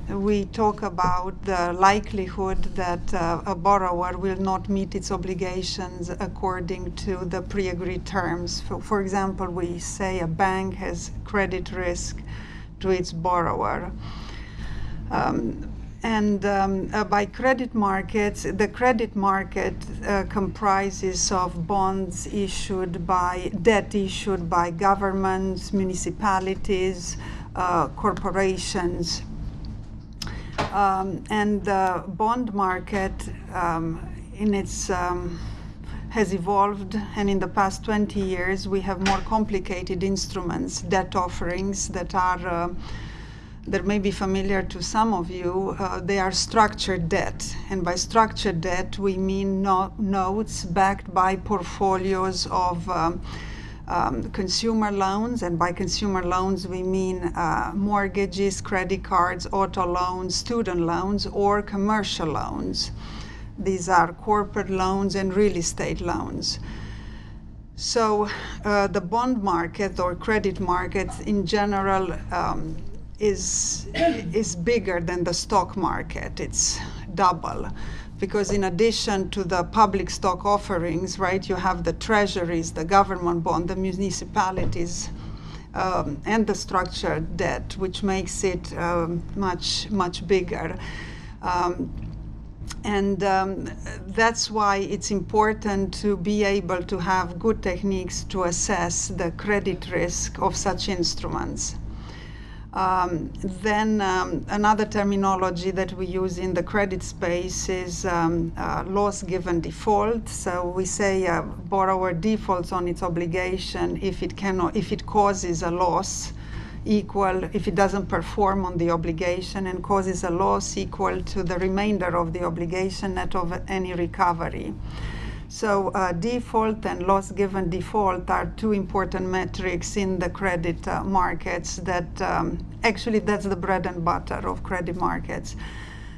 we talk about the likelihood that a borrower will not meet its obligations according to the pre-agreed terms. For example, we say a bank has credit risk to its borrower. By credit markets, the credit market comprises of bonds issued by, debt issued by governments, municipalities, corporations. And the bond market has evolved, and in the past 20 years we have more complicated instruments, debt offerings that may be familiar to some of you. They are structured debt, and by structured debt we mean notes backed by portfolios of consumer loans, and by consumer loans we mean mortgages, credit cards, auto loans, student loans, or commercial loans. These are corporate loans and real estate loans. So the bond market or credit market in general is bigger than the stock market. It's double, because in addition to the public stock offerings, right, you have the treasuries, the government bond, the municipalities, and the structured debt, which makes it much bigger. That's why it's important to be able to have good techniques to assess the credit risk of such instruments. Then another terminology that we use in the credit space is loss given default. So we say a borrower defaults on its obligation if it causes a loss if it doesn't perform on the obligation, and causes a loss equal to the remainder of the obligation net of any recovery. So default and loss given default are 2 important metrics in the credit markets that actually that's the bread and butter of credit markets.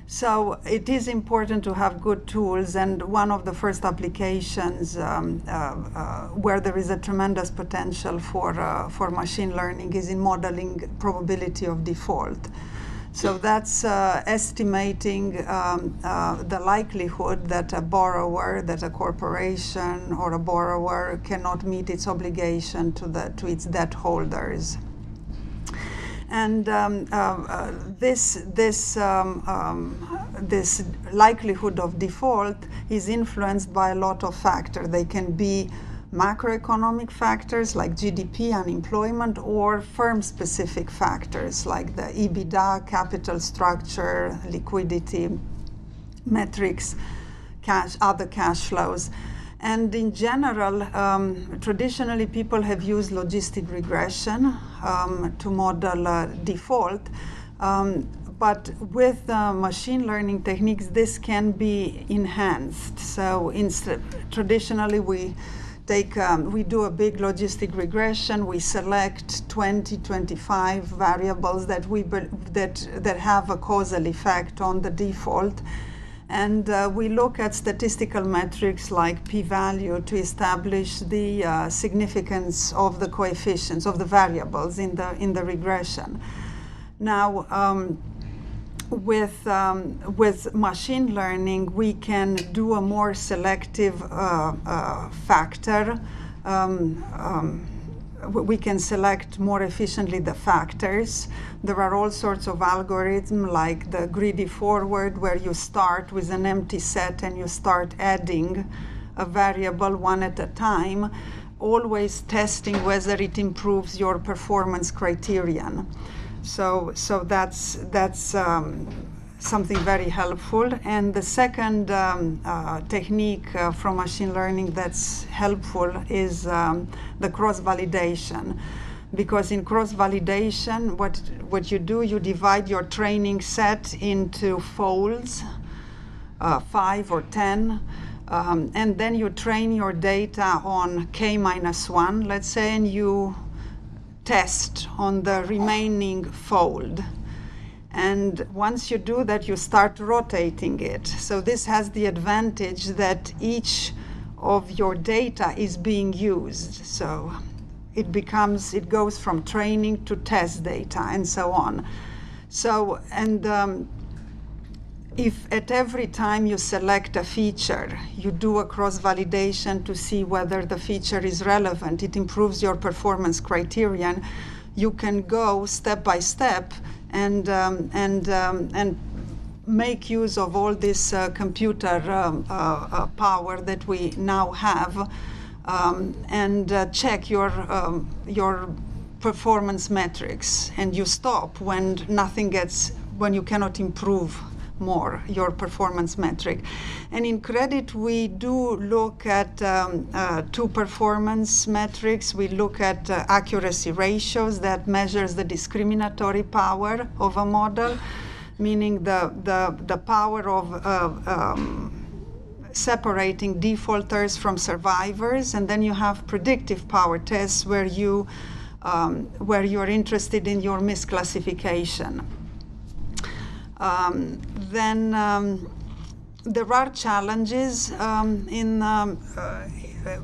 So it is important to have good tools, and one of the first applications where there is a tremendous potential for machine learning is in modeling probability of default. So that's estimating the likelihood that a borrower, that a corporation or a borrower cannot meet its obligation to its debt holders. And this likelihood of default is influenced by a lot of factors. They can be macroeconomic factors like GDP, unemployment, or firm-specific factors like the EBITDA, capital structure, liquidity metrics, other cash flows. And in general, traditionally people have used logistic regression to model default. But with machine learning techniques, this can be enhanced. So traditionally, we do a big logistic regression. We select 20, 25 variables that have a causal effect on the default. And we look at statistical metrics like p-value to establish the significance of the coefficients of the variables in the regression. Now, with machine learning, we can do a more selective factor. We can select more efficiently the factors. There are all sorts of algorithms like the greedy forward, where you start with an empty set and you start adding a variable one at a time, always testing whether it improves your performance criterion. So that's something very helpful. And the second technique from machine learning that's helpful is the cross-validation. Because in cross-validation, what you do, you divide your training set into folds, 5 or 10, and then you train your data on k-1, let's say, and you test on the remaining fold. And once you do that, you start rotating it. So this has the advantage that each of your data is being used. So it goes from training to test data and so on. So, and if at every time you select a feature, you do a cross-validation to see whether the feature is relevant, it improves your performance criterion, you can go step by step and make use of all this computer power that we now have, and check your performance metrics. And you stop when when you cannot improve more your performance metric. And in credit, we do look at two performance metrics. We look at accuracy ratios that measures the discriminatory power of a model, meaning the power of separating defaulters from survivors. And then you have predictive power tests where you're interested in your misclassification. Then there are challenges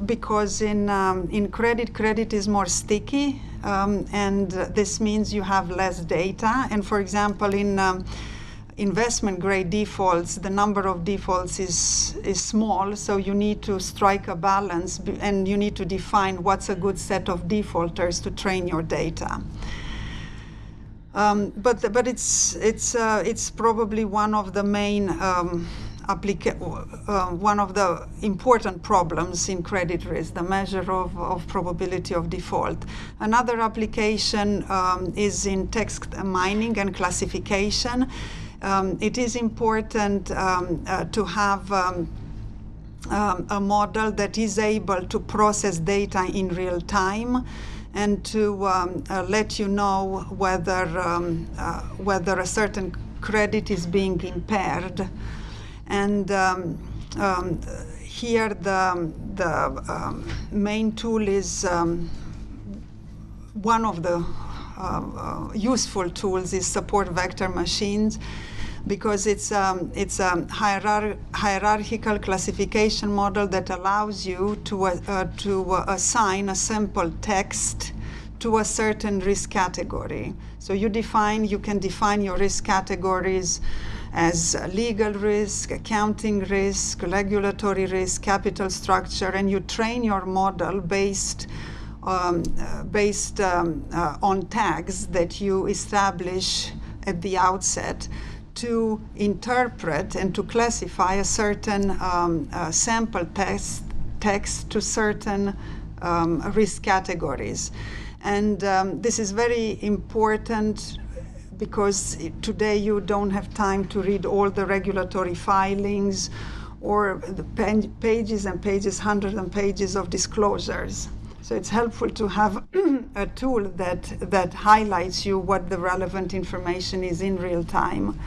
because in credit is more sticky, and this means you have less data. And for example, in investment grade defaults, the number of defaults is small, so you need to strike a balance, and you need to define what's a good set of defaulters to train your data. But it's probably one of the main one of the important problems in credit risk, the measure of probability of default. Another application is in text mining and classification. It is important to have a model that is able to process data in real time and to let you know whether a certain credit is being impaired. And here the main tool is one of the useful tools is support vector machines, because it's a hierarchical classification model that allows you to assign a simple text to a certain risk category. So you can define your risk categories as legal risk, accounting risk, regulatory risk, capital structure, and you train your model based on tags that you establish at the outset to interpret and to classify a certain sample text to certain risk categories. And this is very important because today you don't have time to read all the regulatory filings or the pages and pages, hundreds of pages of disclosures. So it's helpful to have a tool that highlights you what the relevant information is in real time.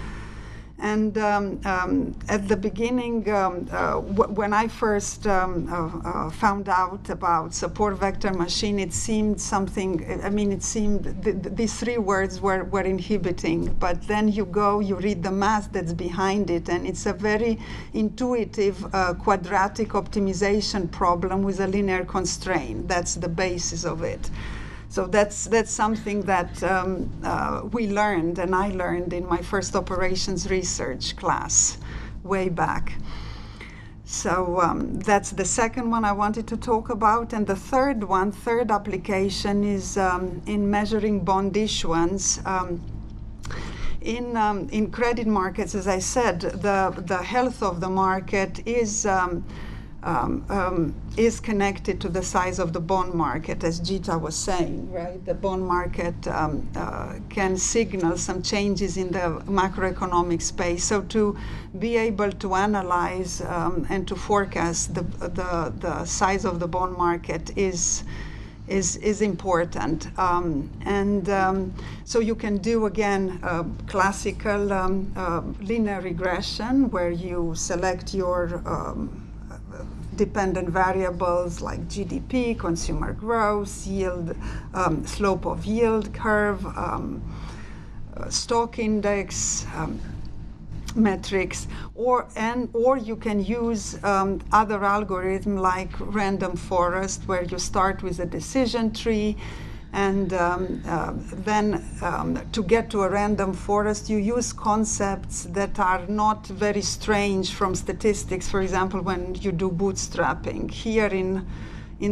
And at the beginning, when I first found out about support vector machine, it seemed something, I mean, it seemed these three words were inhibiting. But then you read the math that's behind it, and it's a very intuitive quadratic optimization problem with a linear constraint. That's the basis of it. So that's something that we learned, and I learned in my first operations research class way back. So that's the second one I wanted to talk about. And the third application is in measuring bond issuance. In credit markets, as I said, the health of the market is connected to the size of the bond market, as Gita was saying, right? The bond market can signal some changes in the macroeconomic space. So to be able to analyze and to forecast the size of the bond market is important. So you can do, again, classical linear regression, where you select your dependent variables like GDP, consumer growth, yield, slope of yield curve, stock index, metrics, or you can use other algorithms like random forest, where you start with a decision tree, and then to get to a random forest, you use concepts that are not very strange from statistics. For example, when you do bootstrapping. Here in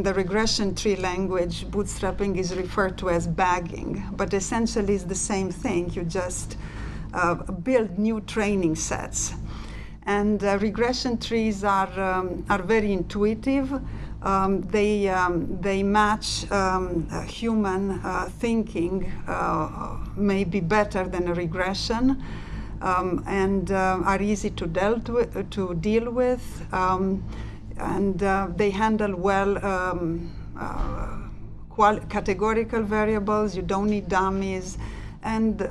the regression tree language, bootstrapping is referred to as bagging, but essentially it's the same thing. You just build new training sets. And regression trees are very intuitive. They match human thinking maybe better than a regression, and are easy to deal with, and they handle well categorical variables. You don't need dummies, and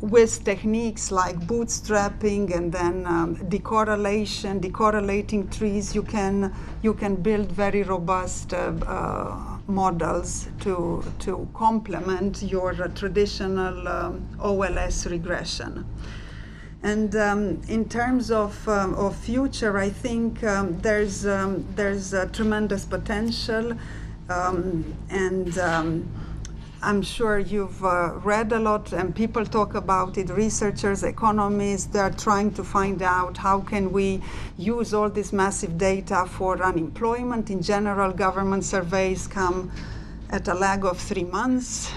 with techniques like bootstrapping and then decorrelating trees, you can build very robust models to complement your traditional OLS regression. And in terms of future, I think there's a tremendous potential, and I'm sure you've read a lot, and people talk about it. Researchers, economists, they're trying to find out how can we use all this massive data for unemployment. In general, government surveys come at a lag of 3 months.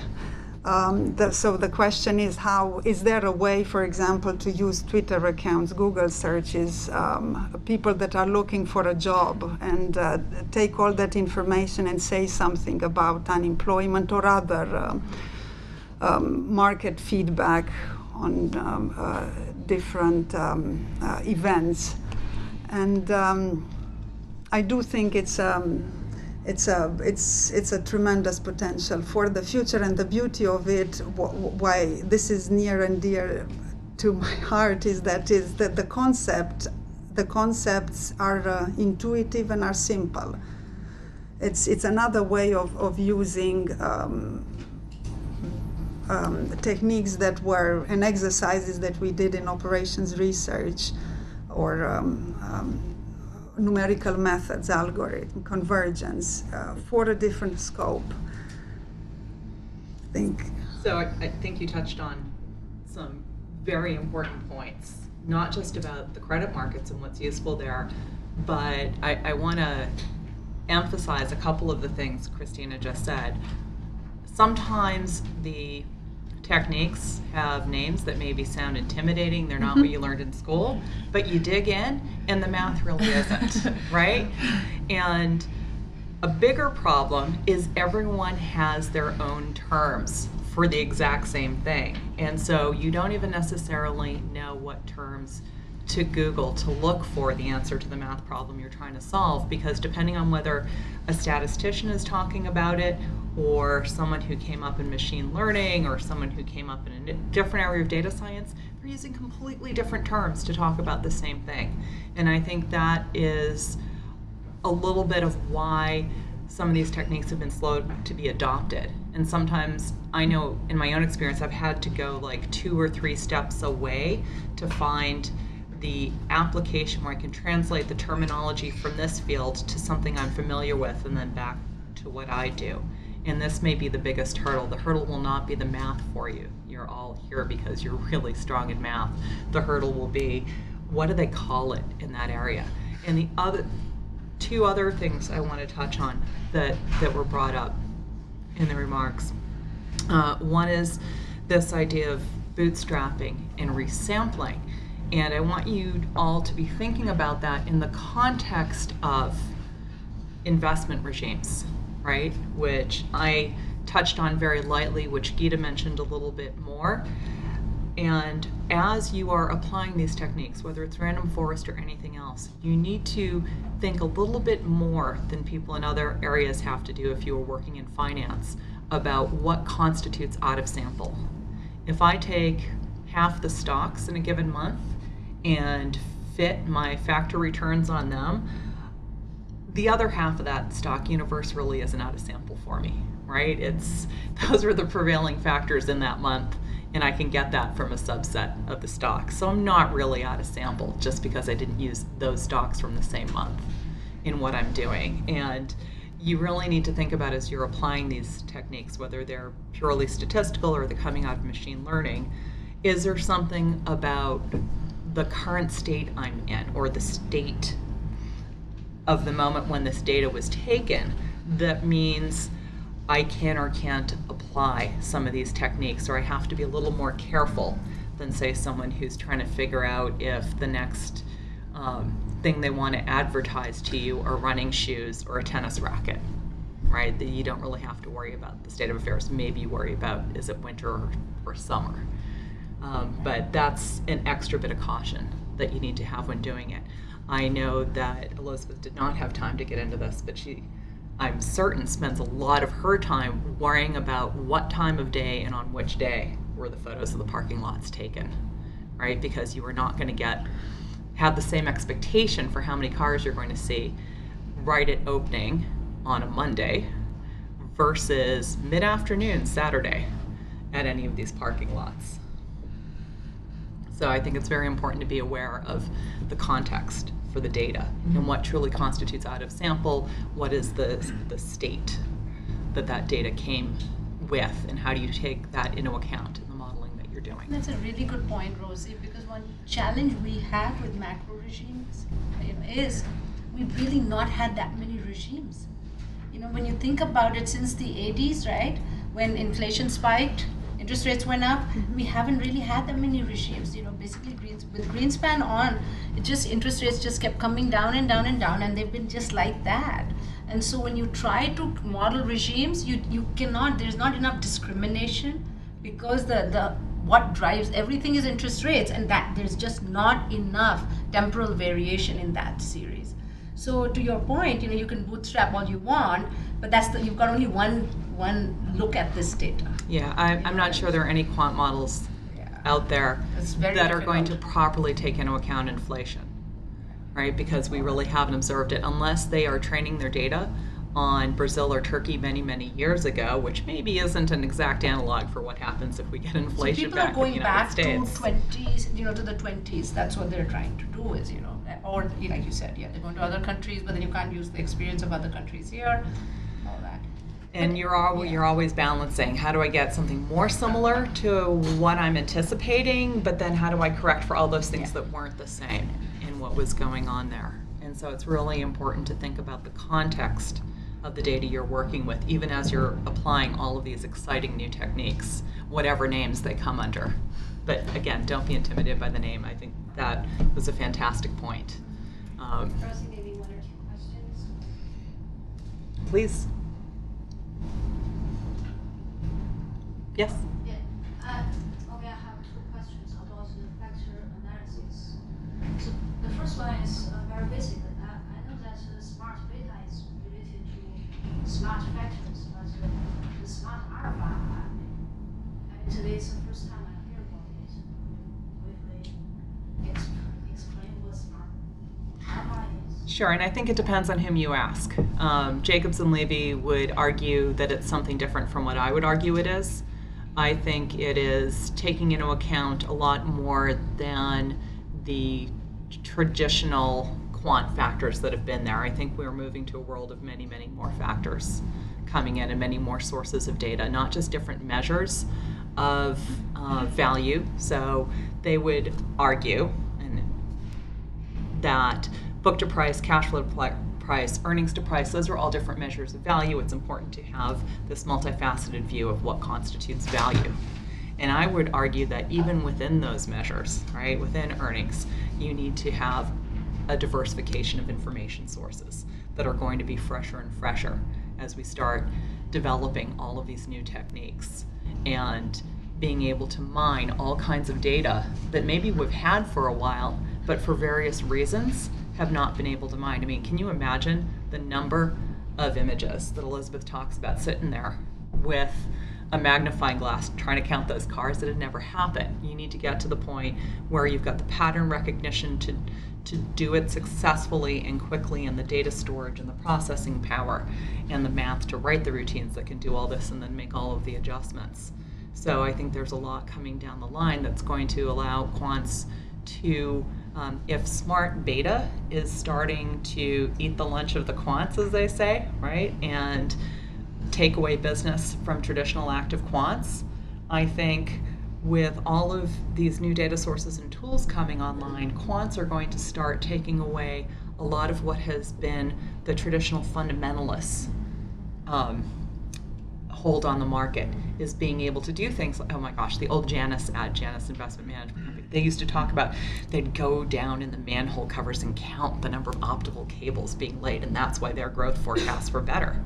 So the question is, is there a way, for example, to use Twitter accounts, Google searches, people that are looking for a job, and take all that information and say something about unemployment or other market feedback on different events. And I do think it's a tremendous potential for the future, and the beauty of it, why this is near and dear to my heart, is that the concepts are intuitive and are simple. It's another way of using techniques that were, and exercises that we did in operations research, or numerical methods, algorithm, convergence, for a different scope. I think. So I think you touched on some very important points, not just about the credit markets and what's useful there, but I want to emphasize a couple of the things Cristina just said. Sometimes the techniques have names that maybe sound intimidating. They're not what you learned in school, but you dig in and the math really isn't, right? And a bigger problem is everyone has their own terms for the exact same thing. And so you don't even necessarily know what terms to Google to look for the answer to the math problem you're trying to solve, because depending on whether a statistician is talking about it or someone who came up in machine learning or someone who came up in a different area of data science, they're using completely different terms to talk about the same thing. And I think that is a little bit of why some of these techniques have been slow to be adopted. And sometimes I know in my own experience I've had to go like 2 or 3 steps away to find the application where I can translate the terminology from this field to something I'm familiar with and then back to what I do. And this may be the biggest hurdle. The hurdle will not be the math for you. You're all here because you're really strong in math. The hurdle will be, what do they call it in that area? And the other 2 other things I want to touch on that were brought up in the remarks. One is this idea of bootstrapping and resampling. And I want you all to be thinking about that in the context of investment regimes, right? Which I touched on very lightly, which Gita mentioned a little bit more. And as you are applying these techniques, whether it's random forest or anything else, you need to think a little bit more than people in other areas have to do if you are working in finance about what constitutes out of sample. If I take half the stocks in a given month and fit my factor returns on them, the other half of that stock universe really isn't out of sample for me, right? Those are the prevailing factors in that month, and I can get that from a subset of the stocks. So I'm not really out of sample just because I didn't use those stocks from the same month in what I'm doing. And you really need to think about, as you're applying these techniques, whether they're purely statistical or they're coming out of machine learning, is there something about the current state I'm in or the state of the moment when this data was taken that means I can or can't apply some of these techniques, or I have to be a little more careful than, say, someone who's trying to figure out if the next thing they want to advertise to you are running shoes or a tennis racket, right? That you don't really have to worry about the state of affairs. Maybe you worry about, is it winter or summer? But that's an extra bit of caution that you need to have when doing it. I know that Elizabeth did not have time to get into this, but she, I'm certain, spends a lot of her time worrying about what time of day and on which day were the photos of the parking lots taken, right? Because you are not going to have the same expectation for how many cars you're going to see right at opening on a Monday versus mid-afternoon Saturday at any of these parking lots. So I think it's very important to be aware of the context for the data and what truly constitutes out of sample, what is the state that data came with, and how do you take that into account in the modeling that you're doing. That's a really good point, Rosie, because one challenge we have with macro regimes is we've really not had that many regimes. When you think about it, since the 80s, right, when inflation spiked, interest rates went up, we haven't really had that many regimes. Basically with Greenspan on, interest rates just kept coming down and down and down, and they've been just like that. And so when you try to model regimes, you cannot, there's not enough discrimination, because what drives everything is interest rates, and that there's just not enough temporal variation in that series. So to your point, you can bootstrap all you want, but you've got only one look at this data. Yeah, I'm not sure there are any quant models out there that are going to properly take into account inflation, right? Because we really haven't observed it unless they are training their data on Brazil or Turkey many, many years ago, which maybe isn't an exact analog for what happens if we get inflation back in the United States. People are going back to 20s, to the 20s. That's what they're trying to do is, or like you said, they're going to other countries, but then you can't use the experience of other countries here, all that. And you're always balancing, how do I get something more similar to what I'm anticipating, but then how do I correct for all those things that weren't the same in what was going on there? And so it's really important to think about the context of the data you're working with, even as you're applying all of these exciting new techniques, whatever names they come under. But again, don't be intimidated by the name. I think that was a fantastic point. Rosie, maybe 1 or 2 questions? Please. Yes? Yeah. Okay, I have 2 questions about the factor analysis. The first one is very basic. I know that smart beta is related to smart factors, but the smart alpha, I mean, today is the first time I hear about it. Briefly explain what smart alpha is. Sure, and I think it depends on whom you ask. Jacobs and Levy would argue that it's something different from what I would argue it is. I think it is taking into account a lot more than the traditional quant factors that have been there. I think we're moving to a world of many, many more factors coming in and many more sources of data, not just different measures of value. So they would argue that book to price, cash flow to price, earnings to price, those are all different measures of value. It's important to have this multifaceted view of what constitutes value. And I would argue that even within those measures, right, within earnings, you need to have a diversification of information sources that are going to be fresher and fresher as we start developing all of these new techniques and being able to mine all kinds of data that maybe we've had for a while, but for various reasons have not been able to mine. I mean, can you imagine the number of images that Elizabeth talks about sitting there with a magnifying glass trying to count those cars? That had never happened. You need to get to the point where you've got the pattern recognition to do it successfully and quickly, and the data storage and the processing power and the math to write the routines that can do all this and then make all of the adjustments. So I think there's a lot coming down the line that's going to allow quants to, if smart beta is starting to eat the lunch of the quants, as they say, right, and take away business from traditional active quants, I think with all of these new data sources and tools coming online, quants are going to start taking away a lot of what has been the traditional fundamentalists' hold on the market, is being able to do things like, oh my gosh, the old Janus ad, Janus Investment Management Company, they used to talk about, they'd go down in the manhole covers and count the number of optical cables being laid, and that's why their growth forecasts were better.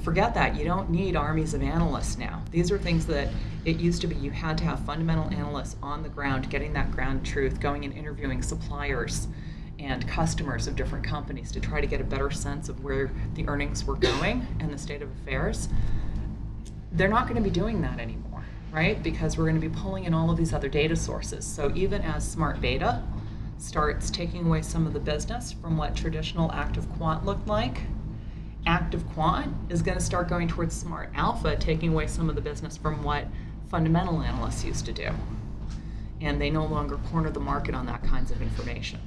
Forget that. You don't need armies of analysts now. These are things that it used to be you had to have fundamental analysts on the ground, getting that ground truth, going and interviewing suppliers and customers of different companies to try to get a better sense of where the earnings were going and the state of affairs. They're not going to be doing that anymore, right? Because we're going to be pulling in all of these other data sources. So even as smart beta starts taking away some of the business from what traditional active quant looked like, active quant is going to start going towards smart alpha, taking away some of the business from what fundamental analysts used to do. And they no longer corner the market on that kinds of information.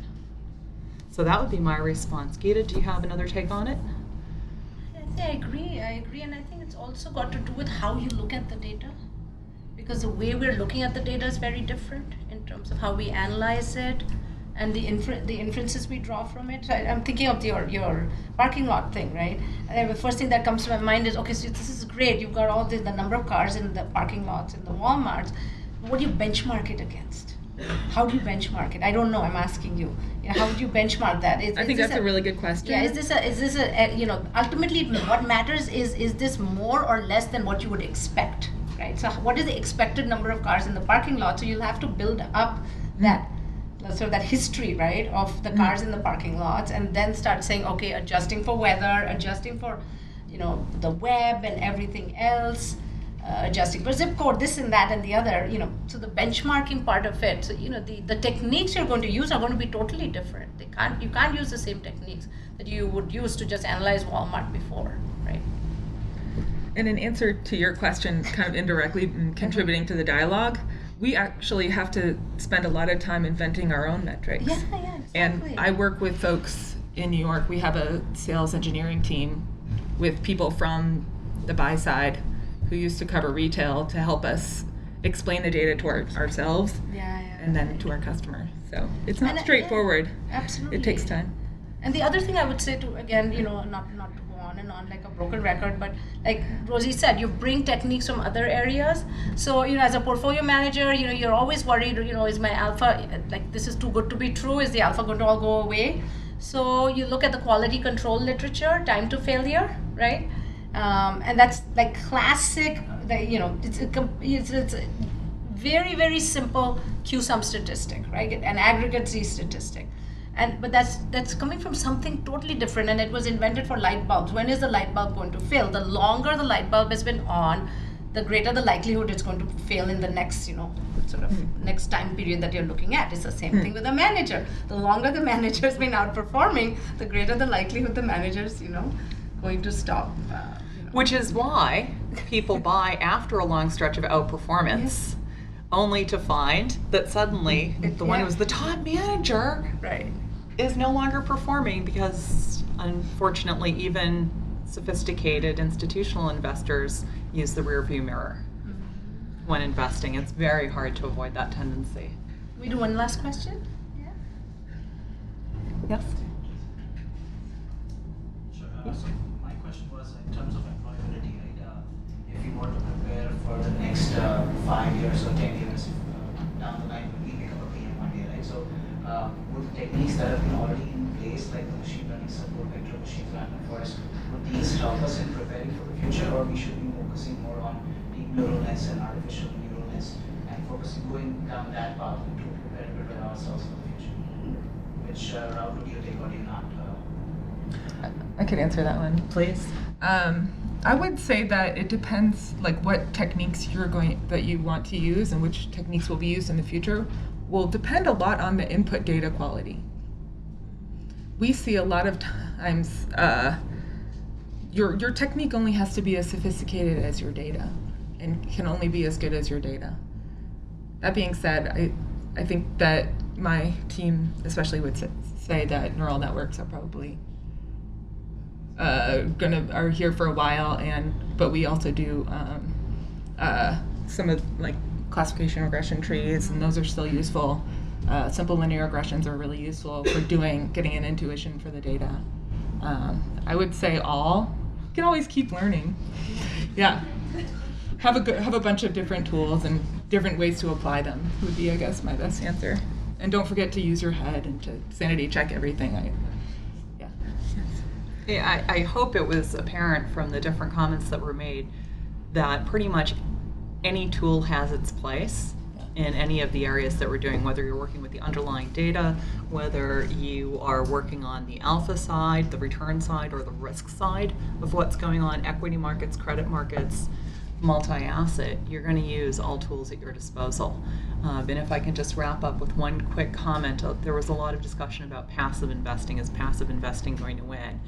So that would be my response. Gita, do you have another take on it? I agree, and I think it's also got to do with how you look at the data, because the way we're looking at the data is very different in terms of how we analyze it and the inferences we draw from it. So I'm thinking of your parking lot thing, right? And the first thing that comes to my mind is, okay, so this is great. You've got all the number of cars in the parking lots in the Walmarts. What do you benchmark it against? How do you benchmark it? I don't know. I'm asking you. How would you benchmark that? I think that's a really good question. Yeah. Is this a ultimately what matters is this more or less than what you would expect, right? So what is the expected number of cars in the parking lot? So you'll have to build up that sort of that history, right, of the cars in the parking lots, and then start saying, okay, adjusting for weather, adjusting for, the web and everything else. Adjusting for zip code, this and that and the other, so the benchmarking part of it, so, the techniques you're going to use are going to be totally different. You can't use the same techniques that you would use to just analyze Walmart before, right? And in answer to your question, kind of indirectly contributing to the dialogue, we actually have to spend a lot of time inventing our own metrics. Yeah, exactly. And I work with folks in New York. We have a sales engineering team with people from the buy side who used to cover retail to help us explain the data to ourselves and then to our customers. So it's not straightforward. Absolutely. It takes time. And the other thing I would say to, again, not to go on and on like a broken record, but like Rosie said, you bring techniques from other areas. So, as a portfolio manager, you're always worried, is my alpha, like this is too good to be true? Is the alpha going to all go away? So you look at the quality control literature, time to failure, right? And that's like classic, it's very, very simple Q-sum statistic, right? An aggregate Z statistic. But that's coming from something totally different, and it was invented for light bulbs. When is the light bulb going to fail? The longer the light bulb has been on, the greater the likelihood it's going to fail in the next, sort of next time period that you're looking at. It's the same thing with a manager. The longer the manager's been outperforming, the greater the likelihood the manager's, going to stop. Which is why people buy after a long stretch of outperformance, only to find that suddenly the one who was the top manager is no longer performing, because unfortunately even sophisticated institutional investors use the rear view mirror when investing. It's very hard to avoid that tendency. We do one last question? Yes? Sure. So my question was in terms of employability, right? If you want to prepare for the next 5 years or 10 years down the line, when we pick up a PM one day, right? So would techniques that have been already in place, like the machine learning support, vector machines, random forest, would these help us in preparing for the future, or we should be focusing more on deep neural nets and artificial neural nets and going down that path to prepare ourselves for the future? Which route would you take, or do you not? I could answer that one. Please. I would say that it depends, like what techniques that you want to use and which techniques will be used in the future will depend a lot on the input data quality. We see a lot of times your technique only has to be as sophisticated as your data and can only be as good as your data. That being said, I think that my team especially would say that neural networks are probably are here for a while, but we also do some of like classification regression trees, and those are still useful. Simple linear regressions are really useful for getting an intuition for the data. I would say you can always keep learning. Yeah, have a bunch of different tools and different ways to apply them would be, I guess, my best answer. And don't forget to use your head and to sanity check everything. I hope it was apparent from the different comments that were made that pretty much any tool has its place in any of the areas that we're doing, whether you're working with the underlying data, whether you are working on the alpha side, the return side, or the risk side of what's going on, equity markets, credit markets, multi-asset, you're going to use all tools at your disposal. And if I can just wrap up with one quick comment, there was a lot of discussion about passive investing. Is passive investing going to win?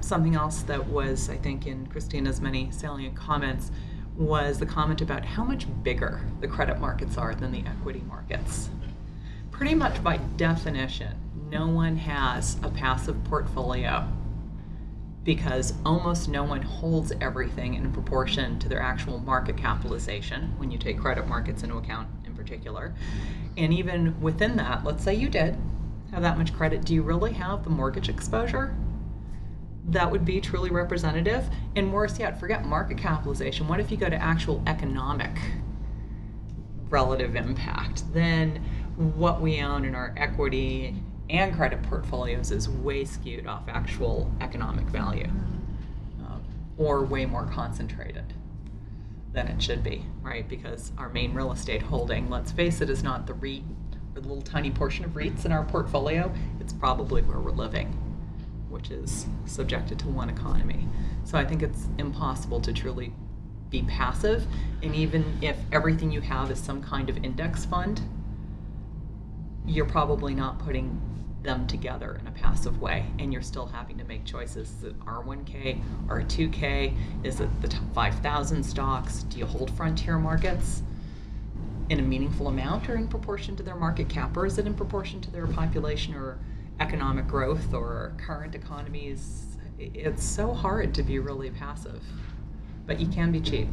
Something else that was, I think, in Cristina's many salient comments was the comment about how much bigger the credit markets are than the equity markets. Pretty much by definition, no one has a passive portfolio because almost no one holds everything in proportion to their actual market capitalization, when you take credit markets into account in particular. And even within that, let's say you did have that much credit, do you really have the mortgage exposure that would be truly representative? And worse yet, forget market capitalization. What if you go to actual economic relative impact? Then what we own in our equity and credit portfolios is way skewed off actual economic value, or way more concentrated than it should be, right? Because our main real estate holding, let's face it, is not the REIT or the little tiny portion of REITs in our portfolio. It's probably where we're living, which is subjected to one economy. So I think it's impossible to truly be passive. And even if everything you have is some kind of index fund, you're probably not putting them together in a passive way, and you're still having to make choices. Is it R1K, R2K? Is it the top 5,000 stocks? Do you hold frontier markets in a meaningful amount or in proportion to their market cap, or is it in proportion to their population or economic growth or current economies? It's so hard to be really passive, but you can be cheap.